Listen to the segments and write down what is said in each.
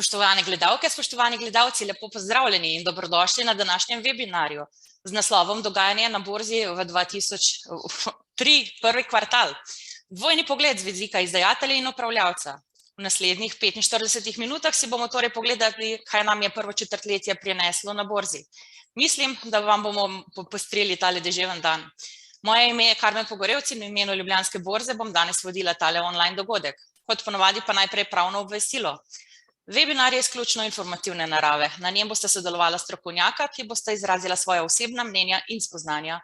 Spoštovane gledalke, spoštovani gledalci, lepo pozdravljeni in dobrodošli na današnjem webinarju z naslovom Dogajanje na borzi v 2003, prvi kvartal. Dvojni pogled z vidika izdajatelja in upravljavca. V naslednjih 45 minutah si bomo torej pogledali, kaj nam je prvo četrtletje prineslo na borzi. Mislim, da vam bomo popestrili tale deževen dan. Moje ime je Karmen Pogorevci in v imenu Ljubljanske borze bom danes vodila tale online dogodek. Kot ponovadi pa najprej pravno obvestilo. Webinar je izključno informativne narave. Na njem bosta sodelovala strokovnjaka, ki bosta izrazila svoja osebna mnenja in spoznanja.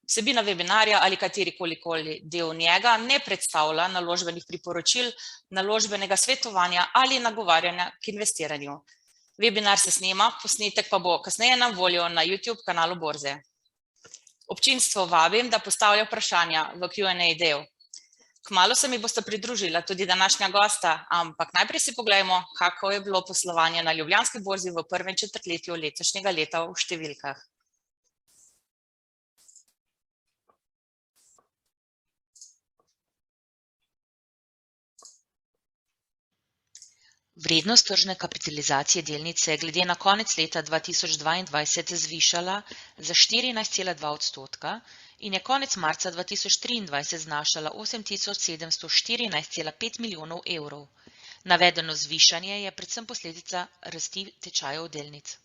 Vsebina webinarja ali katerikoli del njega ne predstavlja naložbenih priporočil, naložbenega svetovanja ali nagovarjanja k investiranju. Webinar se snema, posnetek pa bo kasneje na voljo na YouTube kanalu borze. Občinstvo vabim, da postavlja vprašanja v Q&A del. Kmalu se mi bosta pridružila tudi današnja gosta, ampak najprej si pogledajmo, kako je bilo poslovanje na Ljubljanski borzi v prvem četrtletju letošnjega leta v številkah. Vrednost tržne kapitalizacije delnice je glede na konec leta 2022 zvišala za 14,2% in je konec marca 2023 znašala 8.714,5 milijonov evrov. Navedeno zvišanje je predvsem posledica rasti tečajev delnic.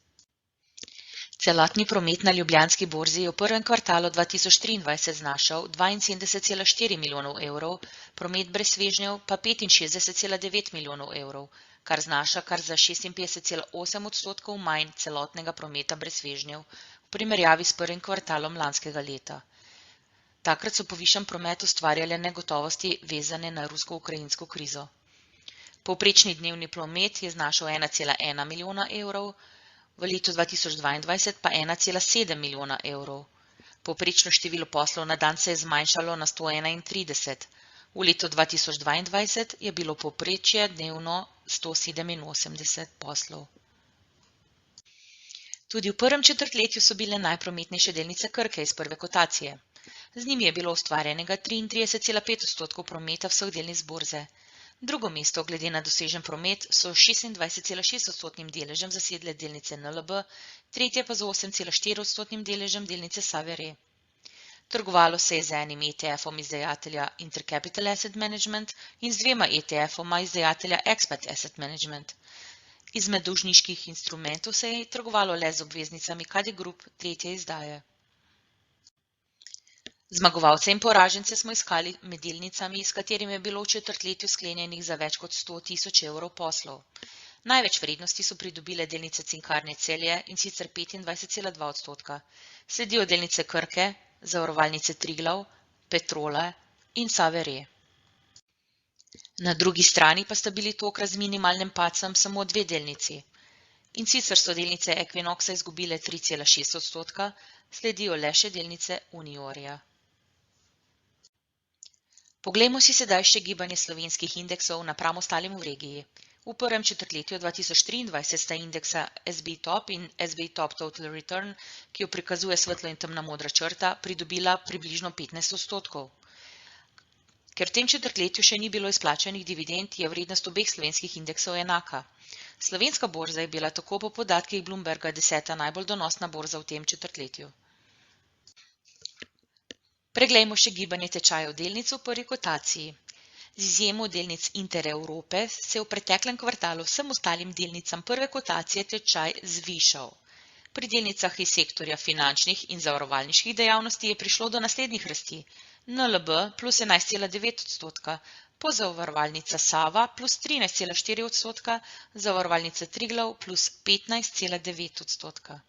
Celotni promet na Ljubljanski borzi je v prvem kvartalu 2023 znašal 72,4 milijonov evrov, promet brez svežnjev pa 65,9 milijonov evrov, kar znaša kar za 56,8% manj celotnega prometa brez svežnjev v primerjavi s prvim kvartalom lanskega leta. Takrat so povišan promet ustvarjale negotovosti vezane na rusko-ukrajinsko krizo. Povprečni dnevni promet je znašal 1,1 milijona evrov, v letu 2022 pa 1,7 milijona evrov. Povprečno število poslov na dan se je zmanjšalo na 131. V letu 2022 je bilo povprečje dnevno 187 poslov. Tudi v prvem četrtletju so bile najprometnejše delnice Krke iz prve kotacije. Z njimi je bilo ustvarjenega 33,5% prometa vseh delnic borze. Drugo mesto glede na dosežen promet so 26,6% deležem zasedle delnice NLB, tretje pa z 8,4% deležem delnice Save Re. Trgovalo se je z enim ETF-om izdajatelja Intercapital Asset Management in z dvema ETF-oma izdajatelja Expat Asset Management. Izmed dolžniških instrumentov se je trgovalo le z obveznicami KD Group tretje izdaje. Zmagovalce in poražence smo iskali med delnicami, s katerimi je bilo v četrtletju sklenjenih za več kot 100.000 evrov poslov. Največ vrednosti so pridobile delnice Cinkarne Celje in sicer 25,2%. Sledijo delnice Krke, zavarovalnice Triglav, Petrola in Save Re. Na drugi strani pa sta bili tokrat z minimalnim padcem samo dve delnici. In sicer so delnice Equinoxa izgubile 3,6%, sledijo le še delnice Uniorja. Poglejmo si sedaj še gibanje slovenskih indeksov napram ostalim v regiji. V prvem četrtletju 2023 sta indeksa SBI Top in SBI Top Total Return, ki jo prikazuje svetlo in temna modra črta, pridobila približno 15%. Ker v tem četrtletju še ni bilo izplačanih dividend, je vrednost obeh slovenskih indeksov enaka. Slovenska borza je bila tako po podatkih Bloomberga 10. najbolj donosna borza v tem četrtletju. Preglejmo še gibanje tečajev delnic v prvi kotaciji. Z izjemo delnic Intereurope se je v preteklem kvartalu vsem ostalim delnicam prve kotacije tečaj zvišal. Pri delnicah iz sektorja finančnih in zavarovalniških dejavnosti je prišlo do naslednjih rasti. NLB plus 11,9%, pozavarovalnica Sava plus 13,4%, zavarovalnica Triglav plus 15,9%.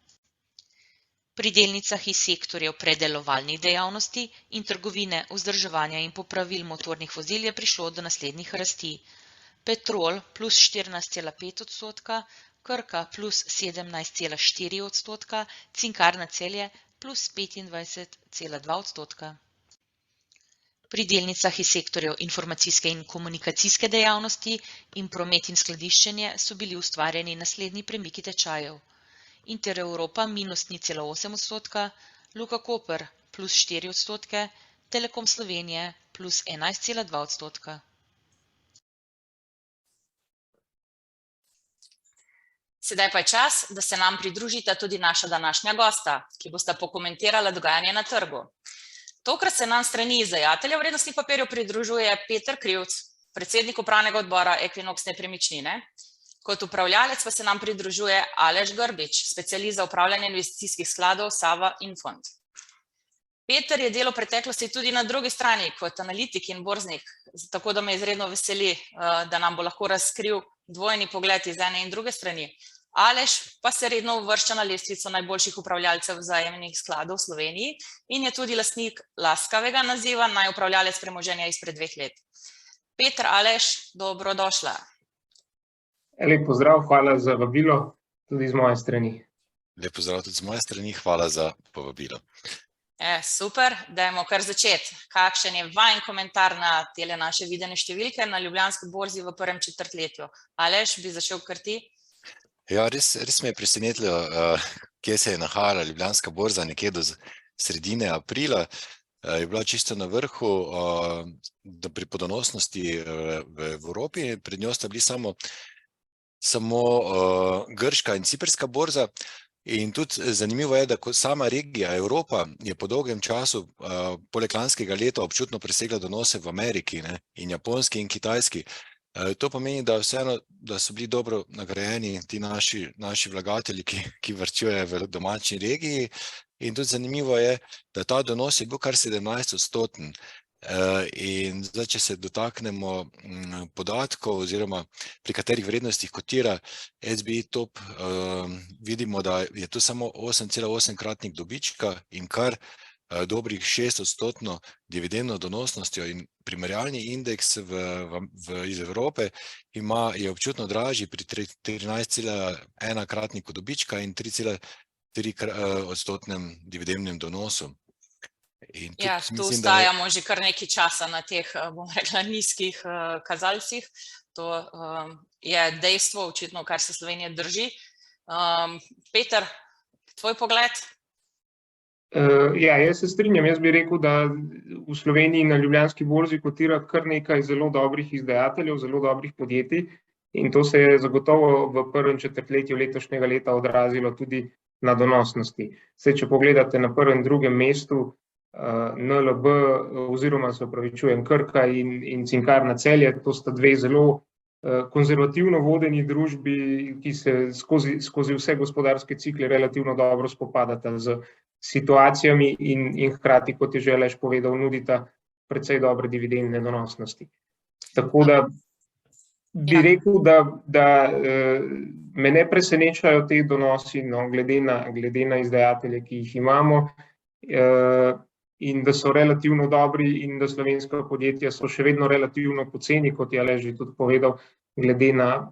Pri delnicah iz sektorjev predelovalnih dejavnosti in trgovine, vzdrževanja in popravil motornih vozil je prišlo do naslednjih rasti. Petrol plus 14,5%, Krka plus 17,4%, Cinkarna Celje plus 25,2%. Pri delnicah iz sektorjev informacijske in komunikacijske dejavnosti in promet in skladiščenje so bili ustvarjeni naslednji premiki tečajev. Intereuropa minus 0,8%, Luka Koper plus 4%, Telekom Slovenije plus 11,2%. Sedaj pa je čas, da se nam pridružita tudi naša današnja gosta, ki bosta pokomentirala dogajanje na trgu. Tokrat se nam strani izdajatelja vrednostnih papirjev pridružuje Peter Krivc, predsednik upravnega odbora Equinox Nepremičnine. Kot upravljalec pa se nam pridružuje Aleš Grbič, specialist za upravljanje investicijskih skladov Sava Infond. Peter je delo preteklosti tudi na drugi strani kot analitik in borznik, tako da me izredno veseli, da nam bo lahko razkril dvojni pogled iz ene in druge strani. Aleš pa se redno uvršča na lestvico najboljših upravljalcev vzajemnih skladov v Sloveniji in je tudi lastnik laskavega naziva najupravljalec premoženja izpred 2 let. Peter, Aleš, dobrodošla. Lep pozdrav, hvala za vabilo, tudi z moje strani. Lep pozdrav tudi z moje strani, hvala za povabilo. Super, dajmo kar začeti. Kakšen je vajen komentar na tele naše videne številke na Ljubljanski borzi v prvem četrtletju? Aleš, bi začel kar ti? Ja, res me je presenetilo, kje se je nahajala Ljubljanska borza, nekje do sredine aprila. Je bila čisto na vrhu pri podonosnosti v Evropi, pred njo sta bili samo grška in ciprska borza. In tudi zanimivo je, da sama regija Evropa je po dolgem času, poleg lanskega leta, občutno presegla donose v Ameriki, in Japonski in Kitajski. To pomeni, da vseeno, da so bili dobro nagrajeni ti naši vlagatelji, ki varčujejo v domači regiji. In tudi zanimivo je, da ta donos je bil kar 17%. In zdaj, če se dotaknemo podatkov oziroma pri katerih vrednostih kotira SBI Top, vidimo, da je to samo 8,8-kratnik dobička in kar dobrih 6% dividendno donosnostjo, in primerjalni indeks iz Evrope je občutno dražji pri 13,1-kratniku dobička in 3,3% dividendnem donosu. Ja, tu ostajamo že kar nekaj časa na teh, bom rekla, nizkih kazalcih. To je dejstvo, očitno, kar se Slovenije drži. Peter, tvoj pogled? Ja, jaz se strinjam. Jaz bi rekel, da v Sloveniji na Ljubljanski borzi kotira kar nekaj zelo dobrih izdajateljev, zelo dobrih podjetij, in to se je zagotovo v prvem četrtletju letošnjega leta odrazilo tudi na donosnosti. Če pogledate na prvem in drugem mestu, NLB oziroma se opravičujem, Krka in Cinkarna Celje, to sta dve zelo konzervativno vodeni družbi, ki se skozi vse gospodarske cikle relativno dobro spopadata z situacijami in hkrati, kot je že Aleš povedal, nudita precej dobre dividendne donosnosti. Tako da bi rekel, da me ne presenečajo te donosi, glede na izdajatelje, ki jih imamo, in da so relativno dobri in da slovenska podjetja so še vedno relativno poceni, kot je Aleš že tudi povedal, glede na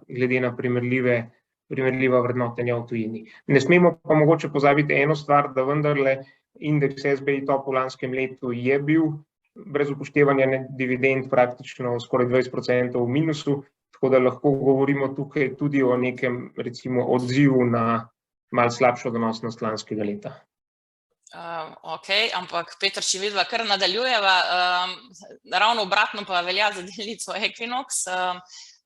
primerljiva vrednotenja v tujini. Ne smemo pa mogoče pozabiti eno stvar, da vendarle indeks SBI Top v lanskem letu je bil brez upoštevanja dividend praktično skoraj 20% v minusu, tako da lahko govorimo tukaj tudi o nekem, recimo, odzivu na malo slabšo donosnost lanskega leta. Ok, ampak Peter, če vidva kar nadaljujeva, ravno obratno pa velja za delnico Equinox.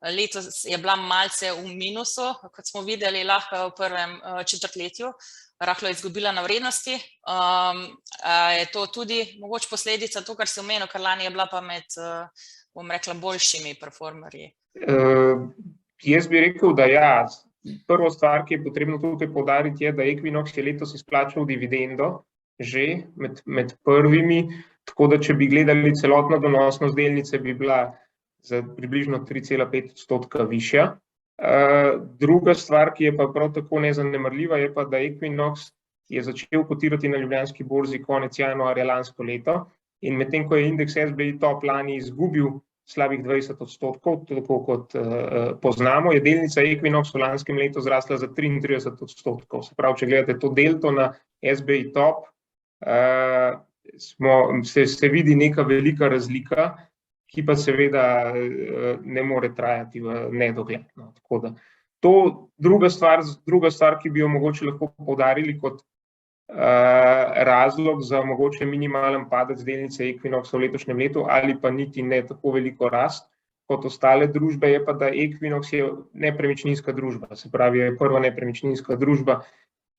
Letos je bila malce v minusu, kot smo videli lahko v prvem četrtletju, rahlo je izgubila na vrednosti. Je to tudi mogoče posledica to, kar si omenil, ker lani je bila pa med, bom rekla, boljšimi performerji? Jaz bi rekel, da ja. Prvo stvar, ki je potrebno tukaj poudariti, je, da Equinox je letos izplačal dividendo že med prvimi, tako da če bi gledali celotno donosnost delnice, bi bila za približno 3,5% višja. Druga stvar, ki je pa prav tako nezanemarljiva, je pa, da Equinox je začel kotirati na Ljubljanski borzi konec januarja lansko leto, in medtem ko je indeks SBI Top lani izgubil slabih 20%, tako kot poznamo, je delnica Equinox v lanskem letu zrasla za 33%. Se pravi, če gledate to delto na SBI Top, se vidi neka velika razlika, ki pa seveda ne more trajati v nedogled. Tako da to druga stvar, ki bi jo mogoče lahko poudarili kot razlog za mogoče minimalen padec delnice Equinoxa v letošnjem letu ali pa niti ne tako veliko rast, kot ostale družbe, je pa, da Equinox je nepremičninska družba, se pravi, je prva nepremičninska družba,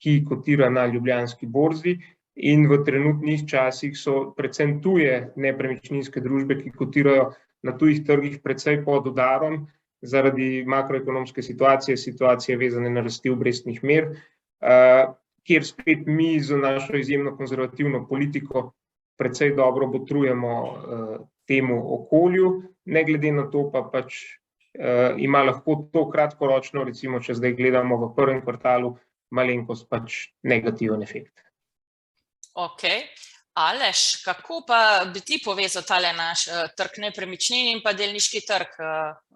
ki kotira na Ljubljanski borzi, in v trenutnih časih so predvsem tuje nepremičninske družbe, ki kotirajo na tujih trgih precej pod udarom zaradi makroekonomske situacije vezane na rasti obrestnih mer, kjer spet mi z našo izjemno konzervativno politiko precej dobro botrujemo temu okolju, ne glede na to pa pač ima lahko to kratkoročno, recimo če zdaj gledamo v prvem kvartalu, malenkost pač negativen efekt. Ok. Aleš, kako pa bi ti povezal tale naš trg nepremičnin in pa delniški trg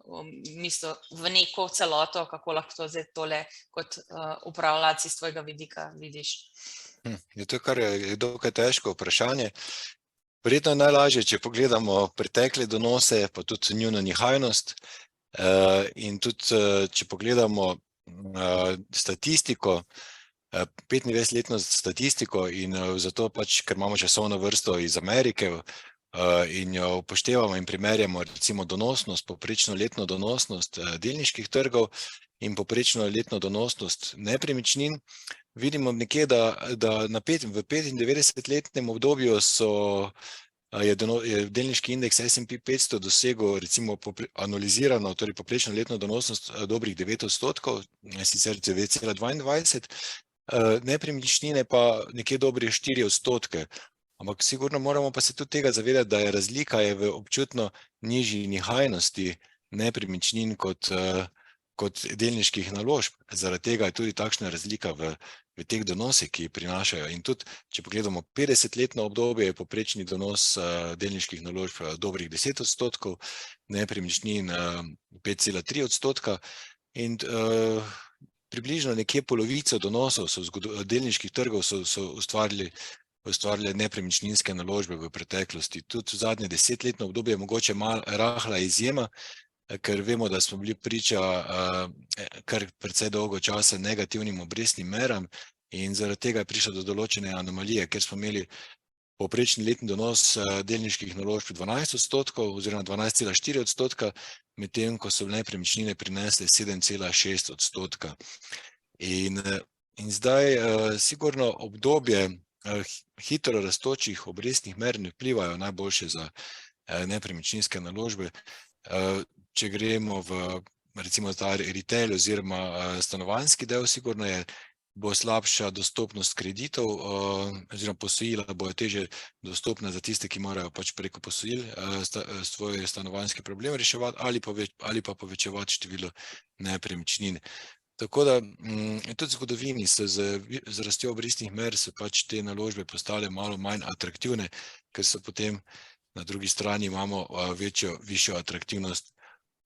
v neko celoto, kako lahko to zdaj tole kot upravljalec iz tvojega vidika vidiš? To kar je dokaj težko vprašanje. Verjetno je najlažje, če pogledamo pretekle donose, pa tudi njuno nihajnost, in tudi, če pogledamo statistiko, 25-letno statistiko, in zato pač, ker imamo časovno vrsto iz Amerike in jo upoštevamo in primerjamo recimo donosnost, povprečno letno donosnost delniških trgov in povprečno letno donosnost nepremičnin, vidimo nekje, da v 95-letnem obdobju je delniški indeks S&P 500 dosegel recimo analizirano, torej povprečno letno donosnost dobrih 9%, sicer 9,22%, nepremičnine pa nekje dobrih 4%. Ampak sigurno moramo pa se tudi tega zavedati, da je razlika v občutno nižji nihajnosti nepremičnin kot delniških naložb. Zaradi tega je tudi takšna razlika v teh donosih, ki prinašajo. In tudi, če pogledamo 50-letno obdobje, je povprečni donos delniških naložb dobrih 10%, nepremičnin 5,3%, in približno nekje polovico donosov delniških trgov so ustvarile nepremičninske naložbe v preteklosti. Tudi v zadnje 10-letno obdobje je mogoče malo rahla izjema, ker vemo, da smo bili priča kar precej dolgo časa negativnim obrestnim meram, in zaradi tega je prišlo do določene anomalije, ker smo imeli povprečni letni donos delniških naložb 12% oziroma 12,4%, medtem ko so nepremičnine prinesle 7,6%. In zdaj sigurno obdobje hitro rastočih obrestnih mer ne vplivajo najboljše za nepremičninske naložbe. Če gremo v recimo ta retail oziroma stanovanjski del, sigurno bo slabša dostopnost kreditov oziroma posojila bojo težje dostopne za tiste, ki morajo pač preko posojil svoj stanovanjski problem reševati ali pa povečevati število nepremičnin. Tako da tudi v zgodovini so z rastjo obrestnih mer so pač te naložbe postale malo manj atraktivne, ker so potem na drugi strani imamo višjo atraktivnost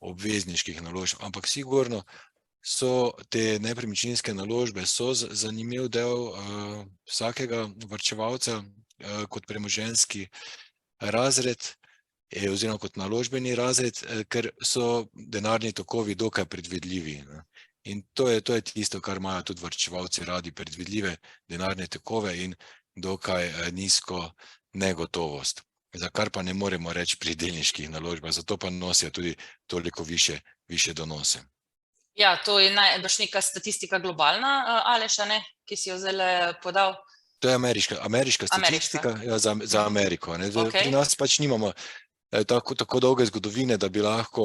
obvezniških naložb. Ampak sigurno so te nepremičninske naložbe zanimiv del vsakega varčevalca kot premoženjski razred oziroma kot naložbeni razred, ker so denarni tokovi dokaj predvidljivi. In to je tisto, kar imajo tudi varčevalci radi, predvidljive denarne tokove in dokaj nizko negotovost, za kar pa ne moremo reči pri delniških naložbah, zato pa nosijo tudi toliko više donose. Ja, to je najbrž neka statistika globalna, Aleš, ki si jo zdaj podal? To je ameriška statistika za Ameriko. Pri nas pač nimamo tako dolge zgodovine, da bi lahko,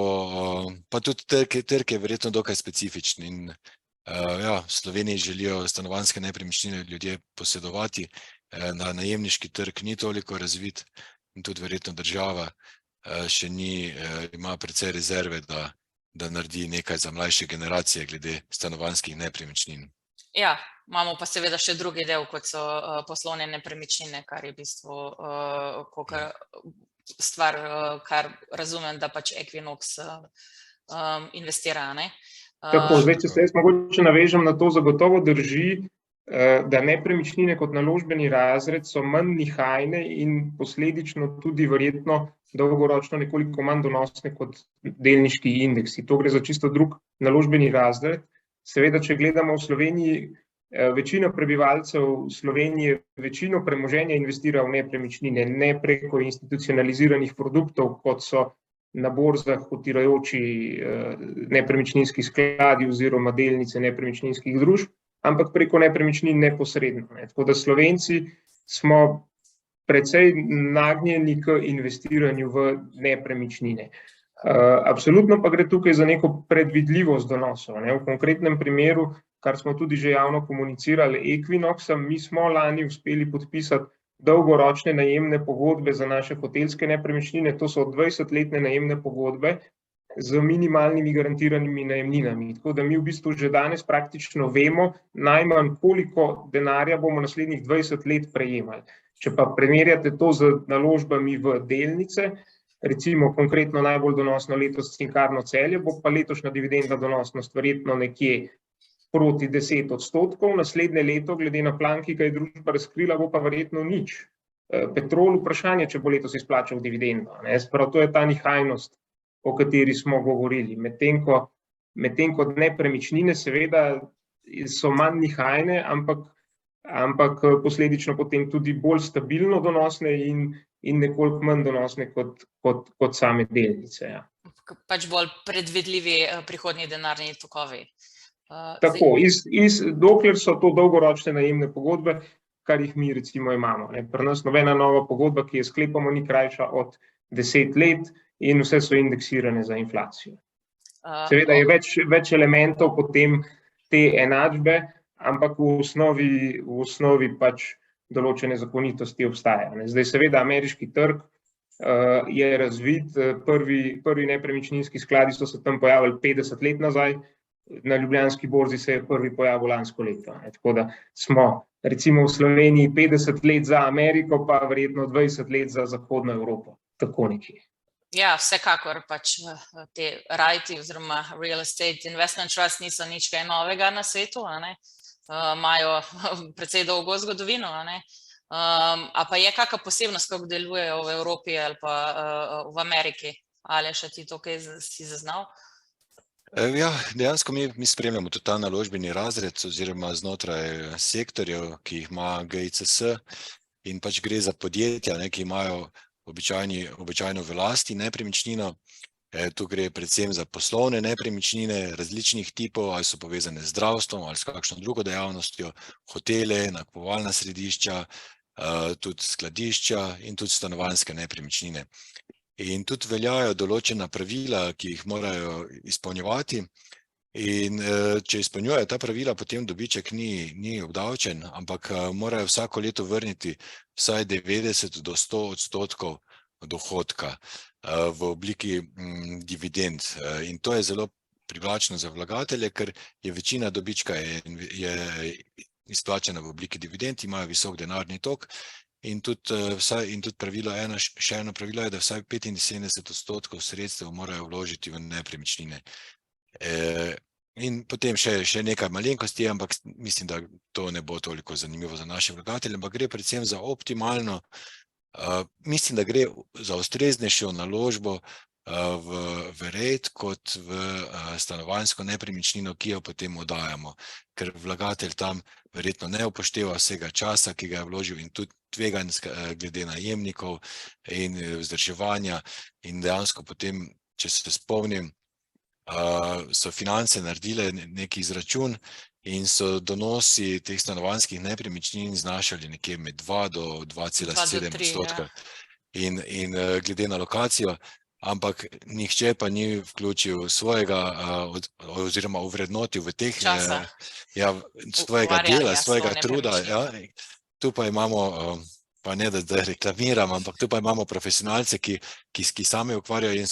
pa tudi trg je verjetno dokaj specifičen. In v Sloveniji želijo stanovanjske nepremičnine ljudje posedovati, najemniški trg ni toliko razvit in tudi verjetno država še ima precej rezerve, da naredi nekaj za mlajše generacije glede stanovanjskih nepremičnin. Ja, imamo pa seveda še drugi del, kot so poslovne nepremičnine, kar je v bistvu stvar, kar razumem, da pač Equinox investira, ne? Tako, zdaj, če se jaz mogoče navežem na to, zagotovo drži, da nepremičnine kot naložbeni razred so manj nihajne in posledično tudi verjetno dolgoročno nekoliko manj donosne kot delniški indeksi. To gre za čisto drug naložbeni razred. Seveda, če gledamo v Sloveniji, večina prebivalcev Slovenije večino premoženja investira v nepremičnine, ne preko institucionaliziranih produktov, kot so na borzah kotirajoči nepremičninski skladi oziroma delnice nepremičninskih družb, ampak preko nepremičnin neposredno. Tako da Slovenci smo precej nagnjeni k investiranju v nepremičnine. Absolutno pa gre tukaj za neko predvidljivost donosov. V konkretnem primeru, kar smo tudi že javno komunicirali, Equinoxa, mi smo lani uspeli podpisati dolgoročne najemne pogodbe za naše hotelske nepremičnine, to so 20-letne najemne pogodbe z minimalnimi garantiranimi najemninami. Tako da mi v bistvu že danes praktično vemo najmanj, koliko denarja bomo naslednjih 20 let prejemali. Če pa primerjate to z naložbami v delnice, recimo konkretno najbolj donosno letos Cinkarno Celje, bo pa letošnja dividenda donosnost verjetno nekje proti 10%, naslednje leto, glede na plan, ki ga je družba razkrila, bo pa verjetno nič. Petrol, vprašanje, če bo letos izplačal dividendo. Sprav to je ta nihajnost, o kateri smo govorili. Medtem ko nepremičnine seveda so manj nihajne, ampak posledično potem tudi bolj stabilno donosne in nekoliko manj donosne kot same delnice. Ja. Pač bolj predvidljivi prihodnji denarni tokovi. Tako, dokler so to dolgoročne najemne pogodbe, kar jih mi recimo imamo. Pri nas nobena nova pogodba, ki jo sklepamo, ni krajša od 10 let in vse so indeksirane za inflacijo. Seveda je več elementov potem te enačbe, ampak v osnovi pač določene zakonitosti obstajajo. Zdaj seveda ameriški trg je razvit, prvi nepremičninski skladi so se tam pojavili 50 let nazaj, na Ljubljanski borzi se je prvi pojavil lansko leto. Tako da smo recimo v Sloveniji 50 let za Ameriko, pa verjetno 20 let za Zahodno Evropo. Tako nekje. Ja, vsekakor pač te REIT-i oziroma Real Estate Investment Trust niso nič kaj novega na svetu, imajo precej dolgo zgodovino. A pa je kakšna posebnost, kako delujejo v Evropi ali pa v Ameriki? Ali še ti to kaj si zaznal? Ja, dejansko mi spremljamo tudi ta naložbeni razred oziroma znotraj sektorjev, ki jih ima GICS, in pač gre za podjetja, ki imajo običajno v lasti nepremičnino. Tu gre predvsem za poslovne nepremičnine različnih tipov, ali so povezane z zdravstvom ali s kakšno drugo dejavnostjo, hotele, nakupovalna središča, tudi skladišča in tudi stanovanjske nepremičnine. In tudi veljajo določena pravila, ki jih morajo izpolnjevati, in če izpolnjujejo ta pravila, potem dobiček ni obdavčen, ampak morajo vsako leto vrniti vsaj 90 do 100% dohodka v obliki dividend. In to je zelo privlačno za vlagatelje, ker je večina dobička je izplačena v obliki dividend, imajo visok denarni tok. In tudi pravilo še eno pravilo je, da vsaj 75% sredstev morajo vložiti v nepremičnine. In potem še nekaj malenkosti, ampak mislim, da to ne bo toliko zanimivo za naše vlagatelje, ampak gre predvsem za optimalno, mislim, da gre za ustreznejšo naložbo v REIT kot v stanovanjsko nepremičnino, ki jo potem oddajamo, ker vlagatelj tam verjetno ne upošteva vsega časa, ki ga je vložil, in tudi tveganj glede najemnikov in vzdrževanja. In dejansko potem, če se spomnim, so Finance naredile neki izračun in so donosi teh stanovanjskih nepremičnin znašali nekje med 2 do 2,7%. In glede na lokacijo, ampak nihče pa ni vključil svojega oziroma uvrednotil v teh svojega dela, svojega truda. Tu pa imamo, pa ne da reklamiram, ampak tu pa imamo profesionalce, ki sami ukvarjajo in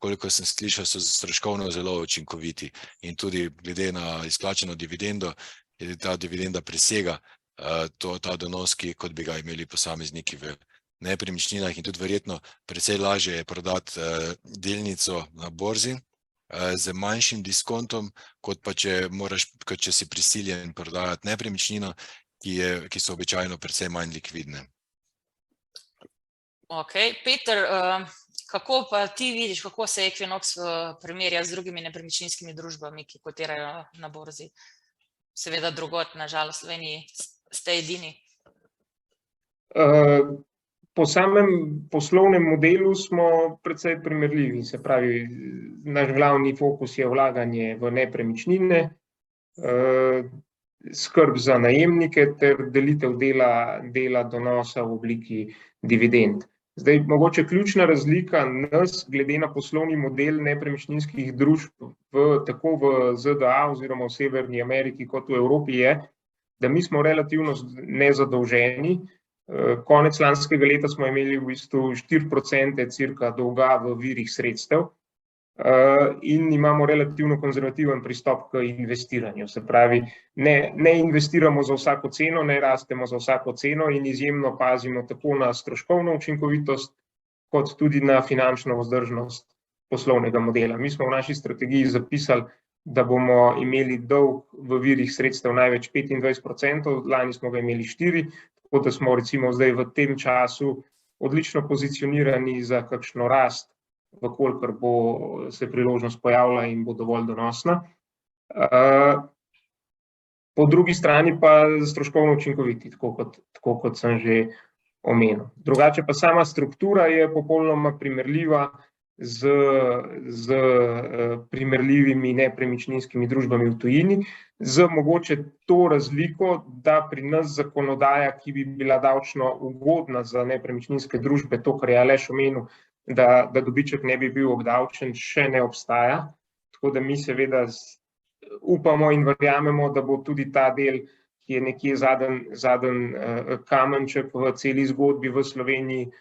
koliko sem slišal, so stroškovno zelo učinkoviti. In tudi glede na izplačeno dividendo, ta dividenda presega ta donos, kot bi ga imeli posamezniki v nepremičninah, in tudi verjetno precej lažje je prodati delnico na borzi z manjšim diskontom, kot pa če si prisiljen prodajati nepremičnino, ki so običajno precej manj likvidne. Ok, Peter, kako pa ti vidiš, kako se Equinox primerja z drugimi nepremičninskimi družbami, ki kotirajo na borzi? Seveda drugod, nažalost, v Sloveniji ste edini. Po samem poslovnem modelu smo precej primerljivi. Se pravi, naš glavni fokus je vlaganje v nepremičnine, skrb za najemnike ter delitev dela donosa v obliki dividend. Zdaj, mogoče ključna razlika nas glede na poslovni model nepremičninskih družb tako v ZDA oziroma v Severni Ameriki kot v Evropi je, da mi smo relativno nezadolženi. Konec lanskega leta smo imeli v bistvu 4% cirka dolga v virih sredstev in imamo relativno konzervativen pristop k investiranju. Se pravi, ne investiramo za vsako ceno, ne rastemo za vsako ceno in izjemno pazimo tako na stroškovno učinkovitost kot tudi na finančno vzdržnost poslovnega modela. Mi smo v naši strategiji zapisali, da bomo imeli dolg v virih sredstev največ 25%, lani smo ga imeli 4%, tako da smo recimo zdaj v tem času odlično pozicionirani za kakšno rast, vkolikor bo se priložnost pojavila in bo dovolj donosna. Po drugi strani pa stroškovno učinkoviti, tako kot sem že omenil. Drugače pa sama struktura je popolnoma primerljiva z primerljivimi nepremičninskimi družbami v tujini, z mogoče to razliko, da pri nas zakonodaja, ki bi bila davčno ugodna za nepremičninske družbe, to, kar je Aleš omenil, da dobiček ne bi bil obdavčen, še ne obstaja. Tako da mi seveda upamo in verjamemo, da bo tudi ta del, ki je nekje zadnji kamenček v celi zgodbi v Sloveniji,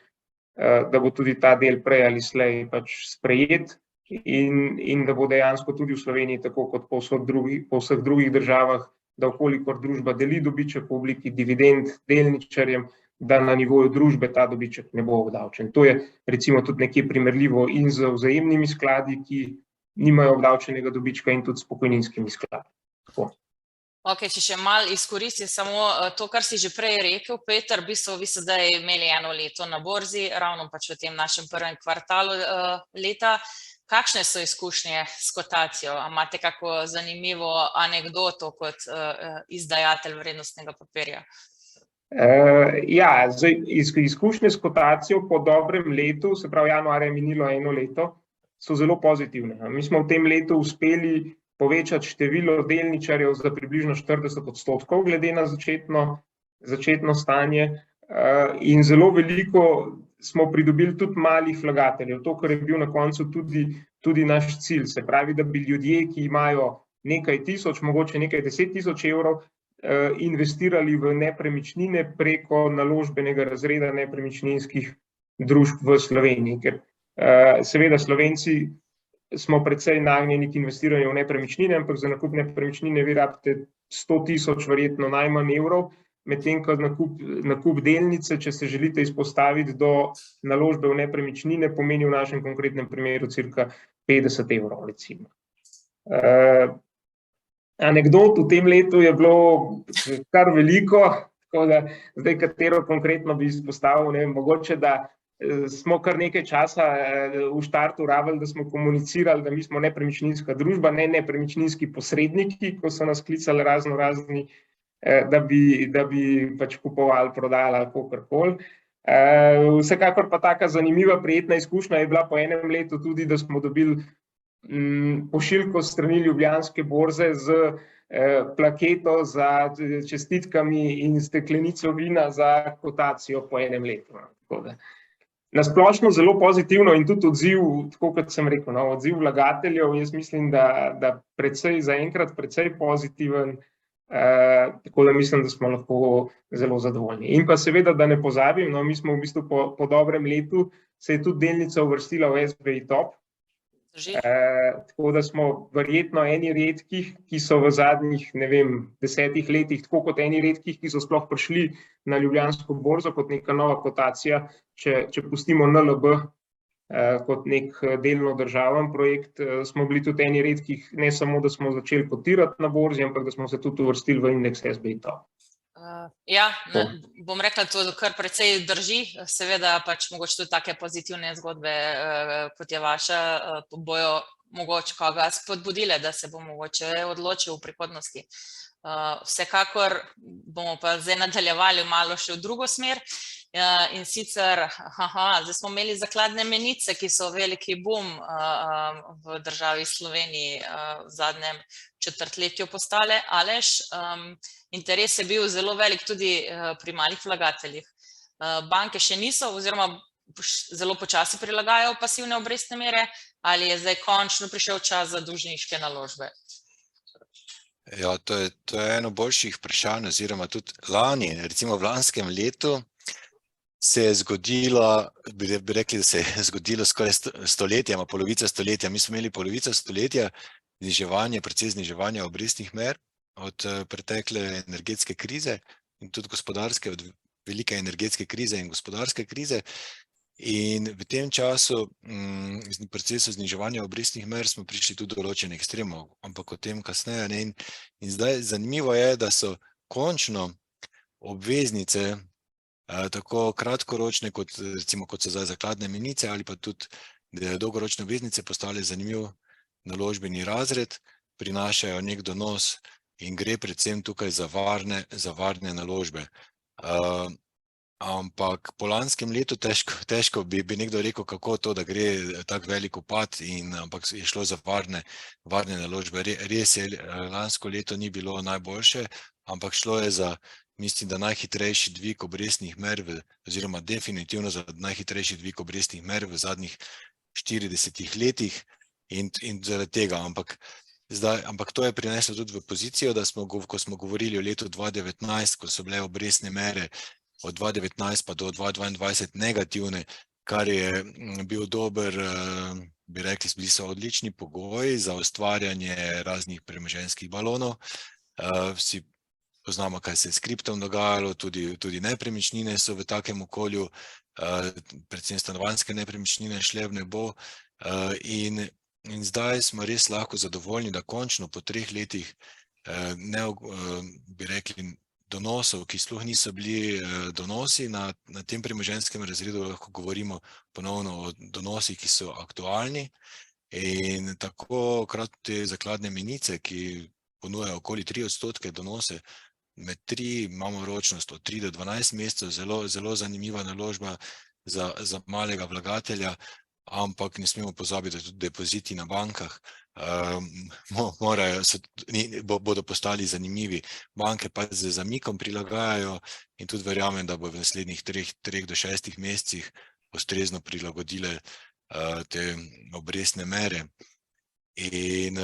da bo tudi ta del prej ali slej pač sprejet in da bo dejansko tudi v Sloveniji, tako kot po vseh drugih državah, da vkolikor družba deli dobiček v obliki dividend delničarjem, da na nivoju družbe ta dobiček ne bo obdavčen. To je recimo tudi nekje primerljivo in z vzajemnimi skladi, ki nimajo obdavčenega dobička, in tudi s pokojninskimi skladi. Ok, če še malo izkoristim samo to, kar si že prej rekel, Peter, v bistvu vi ste zdaj imeli 1 leto na borzi, ravno pač v tem našem prvem kvartalu leta. Kakšne so izkušnje s kotacijo? Imate kako zanimivo anekdoto kot izdajatelj vrednostnega papirja? Ja, izkušnje s kotacijo po dobrem letu, se pravi januarja je minilo 1 leto, so zelo pozitivne. Mi smo v tem letu uspeli povečati število delničarjev za približno 40% glede na začetno stanje in zelo veliko smo pridobili tudi malih vlagateljev, to, kar je bil na koncu tudi naš cilj. Se pravi, da bi ljudje, ki imajo nekaj tisoč, mogoče nekaj 10.000 evrov, investirali v nepremičnine preko naložbenega razreda nepremičninskih družb v Sloveniji. Ker seveda Slovenci smo precej nagnjeni k investiranju v nepremičnine, ampak za nakup nepremičnine vi rabite 100.000 verjetno najmanj evrov, medtem ko nakup delnice, če se želite izpostaviti do naložbe v nepremičnine, pomeni v našem konkretnem primeru cirka 50 evrov recimo. Anekdot v tem letu je bilo kar veliko, tako da zdaj katero konkretno bi izpostavil, ne vem, mogoče, da smo kar nekaj časa v štartu rabili, da smo komunicirali, da mi smo nepremičninska družba, ne nepremičninski posredniki, ko so nas klicali razni, da bi pač kupovali, prodajali ali kakorkoli. Vsekakor pa taka zanimiva, prijetna izkušnja je bila po 1 letu tudi, da smo dobili pošiljko strani Ljubljanske borze z plaketo za čestitkami in steklenico vina za kotacijo po 1 letu. Na splošno zelo pozitivno in tudi odziv, tako kot sem rekel, odziv vlagateljev, jaz mislim, da zaenkrat precej pozitiven, tako da mislim, da smo lahko zelo zadovoljni. In pa seveda, da ne pozabim, mi smo v bistvu po dobrem letu, se je tudi delnica uvrstila v SBI Top, tako da smo verjetno eni redkih, ki so v zadnjih, ne vem, 10 letih, tako kot eni redkih, ki so sploh prišli na Ljubljansko borzo kot neka nova kotacija, če pustimo NLB kot nek delno državen projekt, smo bili tudi eni redkih, ne samo, da smo začeli kotirati na borzi, ampak da smo se tudi uvrstili v indeks SBI Top. Ja, bom rekla, to kar precej drži, seveda pač mogoče tudi take pozitivne zgodbe, kot je vaša, bojo mogoče koga spodbudile, da se bo mogoče odločil v prihodnosti. Vsekakor bomo pa zdaj nadaljevali malo še v drugo smer. In sicer, zdaj smo imeli zakladne menice, ki so veliki boom v državi Sloveniji v zadnjem četrtletju postale. Aleš, interes je bil zelo velik tudi pri malih vlagateljih. Banke še niso oziroma zelo počasi prilagajajo pasivne obrestne mere, ali je zdaj končno prišel čas za dolžniške naložbe? Ja, to je eno boljših vprašanj, oziroma tudi lani, recimo v lanskem letu, se je zgodilo, bi rekli, da se je zgodilo skoraj stoletja, polovica stoletja. Mi smo imeli polovico stoletja proces zniževanja obrestnih mer od pretekle energetske krize in tudi gospodarske, od velike energetske krize in gospodarske krize. In v tem času, v procesu zniževanja obrestnih mer, smo prišli tudi do določenih ekstremov, ampak o tem kasneje. In zdaj zanimivo je, da so končno obveznice, tako kratkoročne, kot so zdaj zakladne menice, ali pa tudi dolgoročne obveznice postale zanimiv naložbeni razred, prinašajo nek donos in gre predvsem tukaj za varne naložbe. Ampak po lanskem letu težko bi nekdo rekel, kako to, da gre tak velik upad, ampak je šlo za varne naložbe. Res je, lansko leto ni bilo najboljše, ampak šlo je za, mislim, da najhitrejši dvig obrestnih mer, oziroma definitivno za najhitrejši dvig obrestnih mer v zadnjih 40 letih in zaradi tega. Ampak to je prineslo tudi v pozicijo, da ko smo govorili o letu 2019, ko so bile obrestne mere od 2019 pa do 2022 negativne, kar je bil dober, bi rekli, bili so odlični pogoji za ustvarjanje raznih premoženjskih balonov. Vsi poznamo, kaj se je s kriptom dogajalo, tudi nepremičnine so v takem okolju, predvsem stanovanjske nepremičnine šle v nebo. In zdaj smo res lahko zadovoljni, da končno po 3 letih, bi rekli, donosov, ki sploh niso bili donosi na tem premoženjskem razredu, lahko govorimo ponovno o donosih, ki so aktualni. In tako krat te zakladne menice, ki ponujajo okoli 3% donose, med 3 imamo ročnost od 3 do 12 mesecev, zelo zanimiva naložba za malega vlagatelja, ampak ne smemo pozabiti, da tudi depoziti na bankah bodo postali zanimivi. Banke pa z zamikom prilagajajo in tudi verjamem, da bo v naslednjih 3 do 6 mesecih ustrezno prilagodile te obrestne mere. In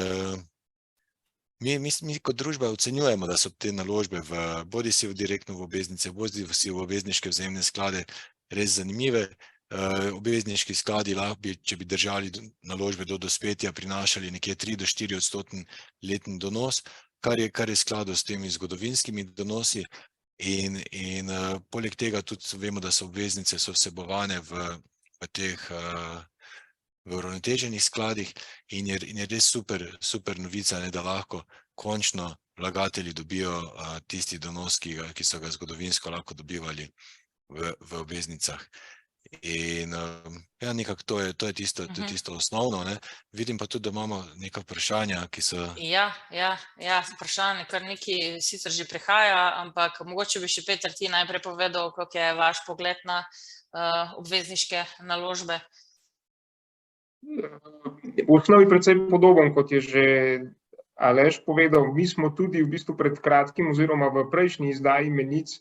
mi kot družba ocenjujemo, da so te naložbe bodisi direktno v obveznice, bodisi v obvezniške vzajemne sklade res zanimive. Obvezniški skladi lahko, če bi držali naložbe do dospetja, prinašali nekje 3 do 4% letni donos, kar je skladu s temi zgodovinskimi donosi. In poleg tega tudi vemo, da so obveznice vsebovane v teh uravnoteženih skladih in je res super novica, da lahko končno vlagatelji dobijo tisti donos, ki so ga zgodovinsko lahko dobivali v obveznicah. In ja, nekako to je tisto osnovno. Vidim pa tudi, da imamo neka vprašanja, ki so... Ja, vprašanje kar nekaj sicer že prihaja, ampak mogoče bi še Peter ti najprej povedal, kako je vaš pogled na obvezniške naložbe. V osnovi precej podoben, kot je že Aleš povedal. Mi smo tudi v bistvu pred kratkim oziroma v prejšnji izdaji menic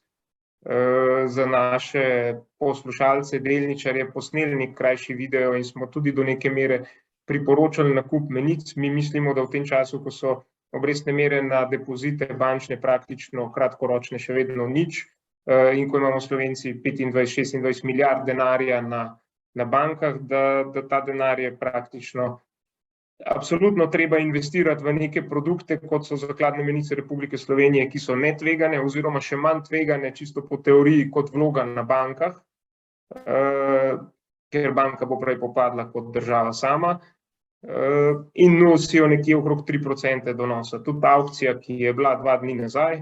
za naše poslušalce, delničarje posneli nek krajši video in smo tudi do neke mere priporočali nakup menic. Mi mislimo, da v tem času, ko so obrestne mere na depozite bančne praktično kratkoročne še vedno nič in ko imamo Slovenci 25-26 milijard denarja na bankah, da ta denar je praktično absolutno treba investirati v neke produkte, kot so zakladne menice Republike Slovenije, ki so netvegane oziroma še manj tvegane, čisto po teoriji, kot vloga na bankah, ker banka bo prej popadla kot država sama in nosijo nekje okrog 3% donosa. Tudi ta aukcija, ki je bila 2 dni nazaj,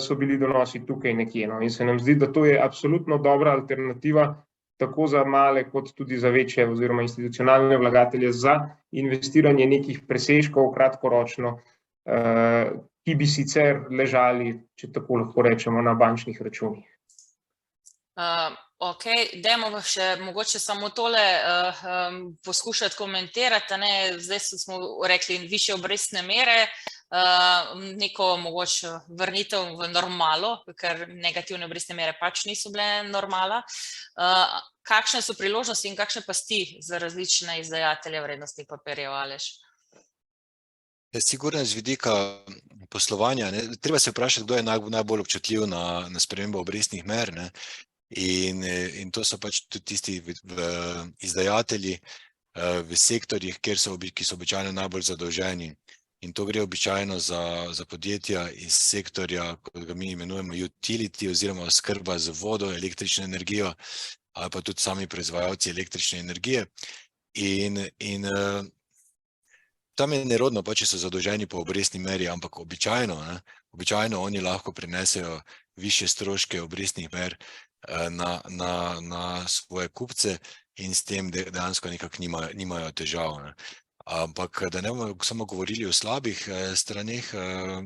so bili donosi tukaj nekje. In se nam zdi, da to je absolutno dobra alternativa tako za male kot tudi za večje oziroma institucionalne vlagatelje za investiranje nekih presežkov kratkoročno, ki bi sicer ležali, če tako lahko rečemo, na bančnih računih. Ok, dajmo še mogoče samo tole poskušati komentirati, ne? Zdaj smo rekli više obrestne mere, neko mogoče vrnitev v normalo, ker negativne obrestne mere pač niso bile normala. Kakšne so priložnosti in kakšne pasti za različne izdajatelje vrednostnih papirjev, Aleš? Sigurno z vidika poslovanja, ne? Treba se vprašati, kdo je najbolj občutljiv na spremembo obrestnih mer, ne? In to so pač tudi tisti izdajatelji v sektorjih, ki so običajno najbolj zadolženi. In to gre običajno za podjetja iz sektorja, kot ga mi imenujemo utility, oziroma oskrba z vodo, električno energijo, ali pa tudi sami proizvajalci električne energije. In tam je nerodno, pa če so zadolženi po obrestni meri, ampak običajno oni lahko prenesejo višje stroške obrestnih mer na svoje kupce in s tem dejansko nekako nimajo težav. Ampak da ne bomo samo govorili o slabih straneh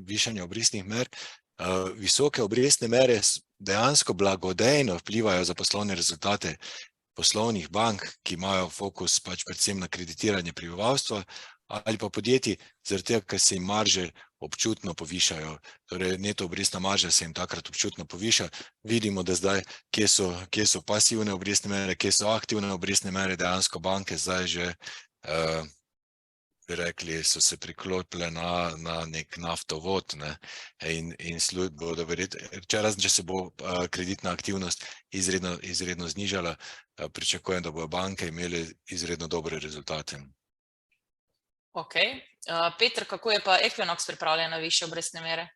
višanja obrestnih mer, visoke obrestne mere dejansko blagodejno vplivajo za poslovne rezultate poslovnih bank, ki imajo fokus pač predvsem na kreditiranje prebivalstva, ali pa podjetij, zaradi tega, ker se jim marže občutno povišajo. Torej, neto obrestna marža se jim takrat občutno poviša. Vidimo, da zdaj, kje so pasivne obrestne mere, kje so aktivne obrestne mere, dejansko banke zdaj že, bi rekli, so se priklopile na nek naftovod, ne, in bodo verjetno, če se bo kreditna aktivnost izredno znižala, pričakujem, da bodo banke imeli izredno dobre rezultate. Ok. Peter, kako je pa Equinox pripravljen na višje obrestne mere?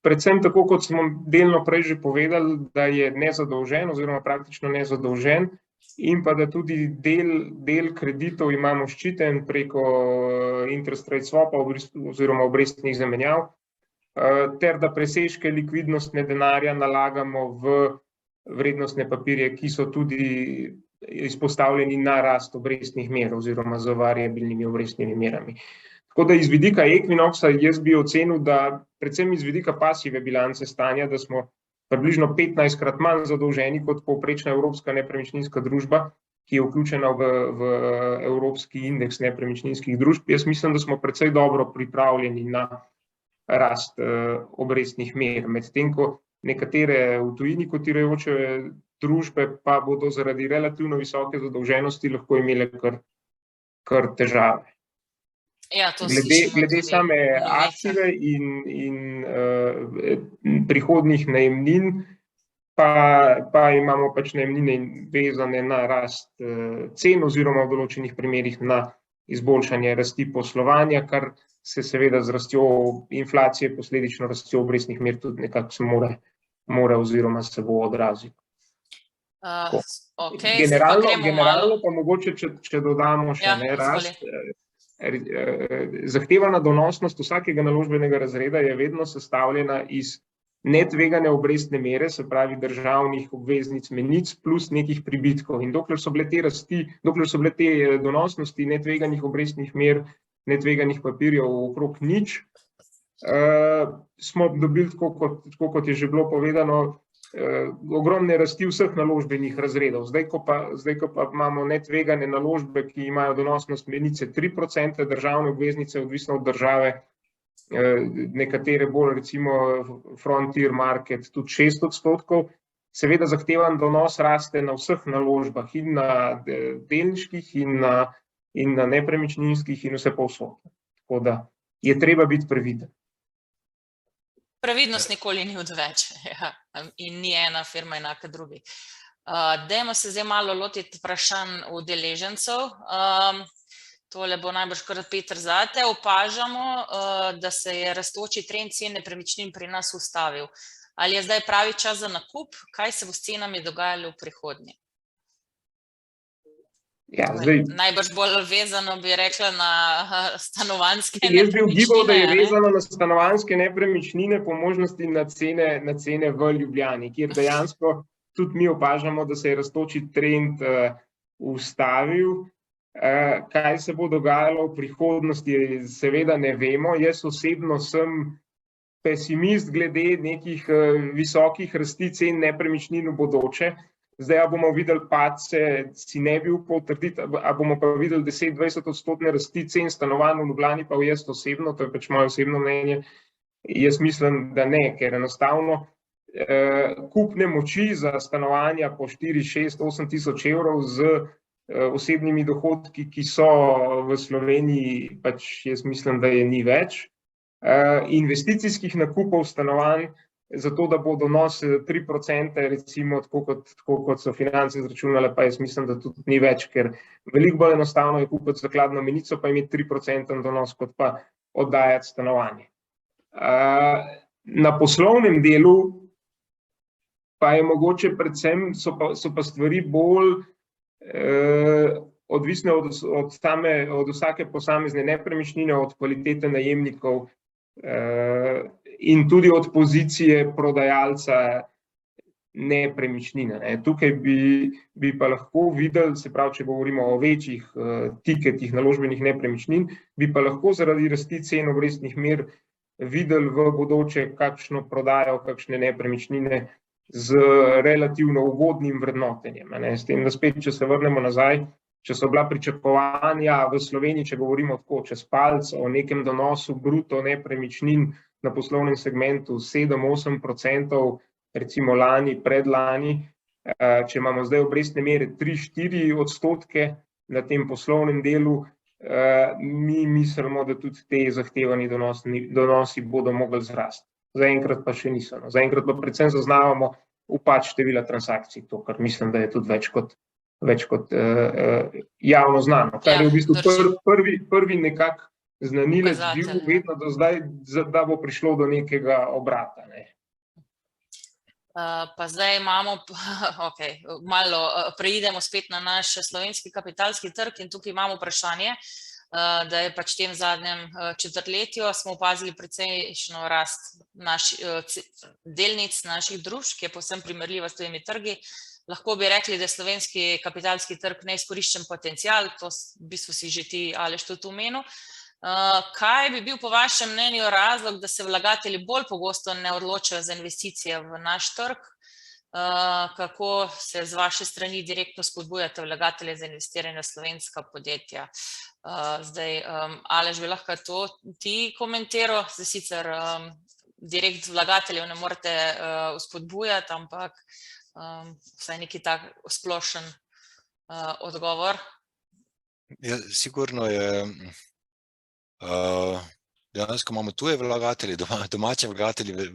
Predvsem tako, kot smo delno prej že povedali, da je nezadolžen oziroma praktično nezadolžen in pa da tudi del kreditov imamo ščiten preko interest rate swapa oziroma obrestnih zamenjav, ter da presežke likvidnostne denarja nalagamo v vrednostne papirje, ki so tudi izpostavljeni na rast obrestnih mer oziroma z variabilnimi obrestnimi merami. Tako da iz vidika Equinoxa jaz bi ocenil, da predvsem iz vidika pasive bilance stanja, da smo približno 15-krat manj zadolženi kot povprečna evropska nepremičninska družba, ki je vključena v evropski indeks nepremičninskih družb. Jaz mislim, da smo precej dobro pripravljeni na rast obrestnih mer, medtem ko nekatere v tujini kotirajoče družbe pa bodo zaradi relativno visoke zadolženosti lahko imele kar težave. Ja, glede same aktive in prihodnjih najemnin, pa imamo pač najemnine vezane na rast cen oziroma v določenih primerih na izboljšanje rasti poslovanja, kar se seveda z rastjo inflacije, posledično rastjo obrestnih mer tudi nekako se mora oziroma se bo odraziti. Generalno pa mogoče, če dodamo še rast, zahtevana donosnost vsakega naložbenega razreda je vedno sestavljena iz netvegane obrestne mere, se pravi državnih obveznic menic plus nekih pribitkov. In dokler so bile te donosnosti netveganih obrestnih mer, netveganih papirjev okrog nič, smo dobili, tako kot je že bilo povedano, ogromne rasti vseh naložbenih razredov. Zdaj, ko pa imamo netvegane naložbe, ki imajo donosnost menice 3%, državne obveznice, odvisno od države, nekatere bolj, recimo Frontier Market, tudi 6%, seveda zahtevan donos raste na vseh naložbah, in na delniških, in na nepremičninskih, in vse povsod. Tako da je treba biti previden. Previdnost nikoli ni odveč, in ni ena firma enaka drugi. Dajmo se zdaj malo lotiti vprašanj udeležencev. Tole bo najbrž kar Peter zate. Opažamo, da se je rastoči trend cen nepremičnin pri nas ustavil. Ali je zdaj pravi čas za nakup? Kaj se bo s cenami dogajalo v prihodnje? Ja, najbrž bolj vezano bi rekla na stanovanjske nepremičnine. Jaz bi ugibal, da je vezano na stanovanjske nepremičnine, po možnosti na cene v Ljubljani, kjer dejansko tudi mi opažamo, da se je rastoči trend ustavil. Kaj se bo dogajalo v prihodnosti, seveda ne vemo. Jaz osebno sem pesimist glede nekih visokih rasti cen nepremičnin v bodoče. Zdaj, a bomo videli padce, si ne bi upal trditi, a bomo pa videli 10-20% rasti cen stanovanj v Ljubljani, pa jaz osebno, to je pač moje osebno mnenje, jaz mislim, da ne, ker enostavno kupne moči za stanovanja po 4, 6, 8 tisoč evrov z osebnimi dohodki, ki so v Sloveniji, pač jaz mislim, da je ni več. Investicijskih nakupov stanovanj, zato da bo donos 3%, recimo, tako kot so finance izračunale, pa jaz mislim, da tudi ni več, ker veliko bolj enostavno je kupiti zakladno menico, pa imeti 3% donos, kot pa oddajati stanovanje. Na poslovnem delu pa je mogoče predvsem, so pa stvari bolj odvisne od vsake posamezne nepremičnine, od kvalitete najemnikov in tudi od pozicije prodajalca nepremičnine. Tukaj bi pa lahko videli, se pravi, če govorimo o večjih tiketih naložbenih nepremičnin, bi pa lahko zaradi rasti cen obrestnih mer videli v bodoče kakšno prodajo, kakšne nepremičnine z relativno ugodnim vrednotenjem. S tem, da spet, če se vrnemo nazaj, če so bila pričakovanja v Sloveniji, če govorimo tako čez palec o nekem donosu bruto nepremičnin na poslovnem segmentu 7-8%, recimo lani, predlani, če imamo zdaj obrestne mere 3-4% na tem poslovnem delu, mi mislimo, da tudi te zahtevani donosi bodo mogli zrasti. Zaenkrat pa še niso. Zaenkrat pa predvsem zaznavamo upad števila transakcij, to, kar mislim, da je tudi več kot javno znano. Kar je v bistvu prvi nekak znanilec bil vedno do zdaj, da bo prišlo do nekega obrata. Pa zdaj imamo, malo preidemo spet na naš slovenski kapitalski trg in tukaj imamo vprašanje, da je pač v tem zadnjem četrtletju smo opazili precejšnjo rast delnic naših družb, ki je povsem primerljiva s tujimi trgi. Lahko bi rekli, da je slovenski kapitalski trg neizkoriščen potencial, to v bistvu si že ti, Aleš, tudi omenil. Kaj bi bil po vašem mnenju razlog, da se vlagatelji bolj pogosto ne odločajo za investicije v naš trg? Kako se z vaše strani direktno spodbujate vlagatelje za investiranje v slovenska podjetja? Zdaj, Aleš, bi lahko to ti komentiral, zdaj sicer direkt vlagateljev ne morete spodbujati, ampak vsaj neki tak splošen odgovor. Ja, sigurno je, dejansko imamo tuje vlagatelji,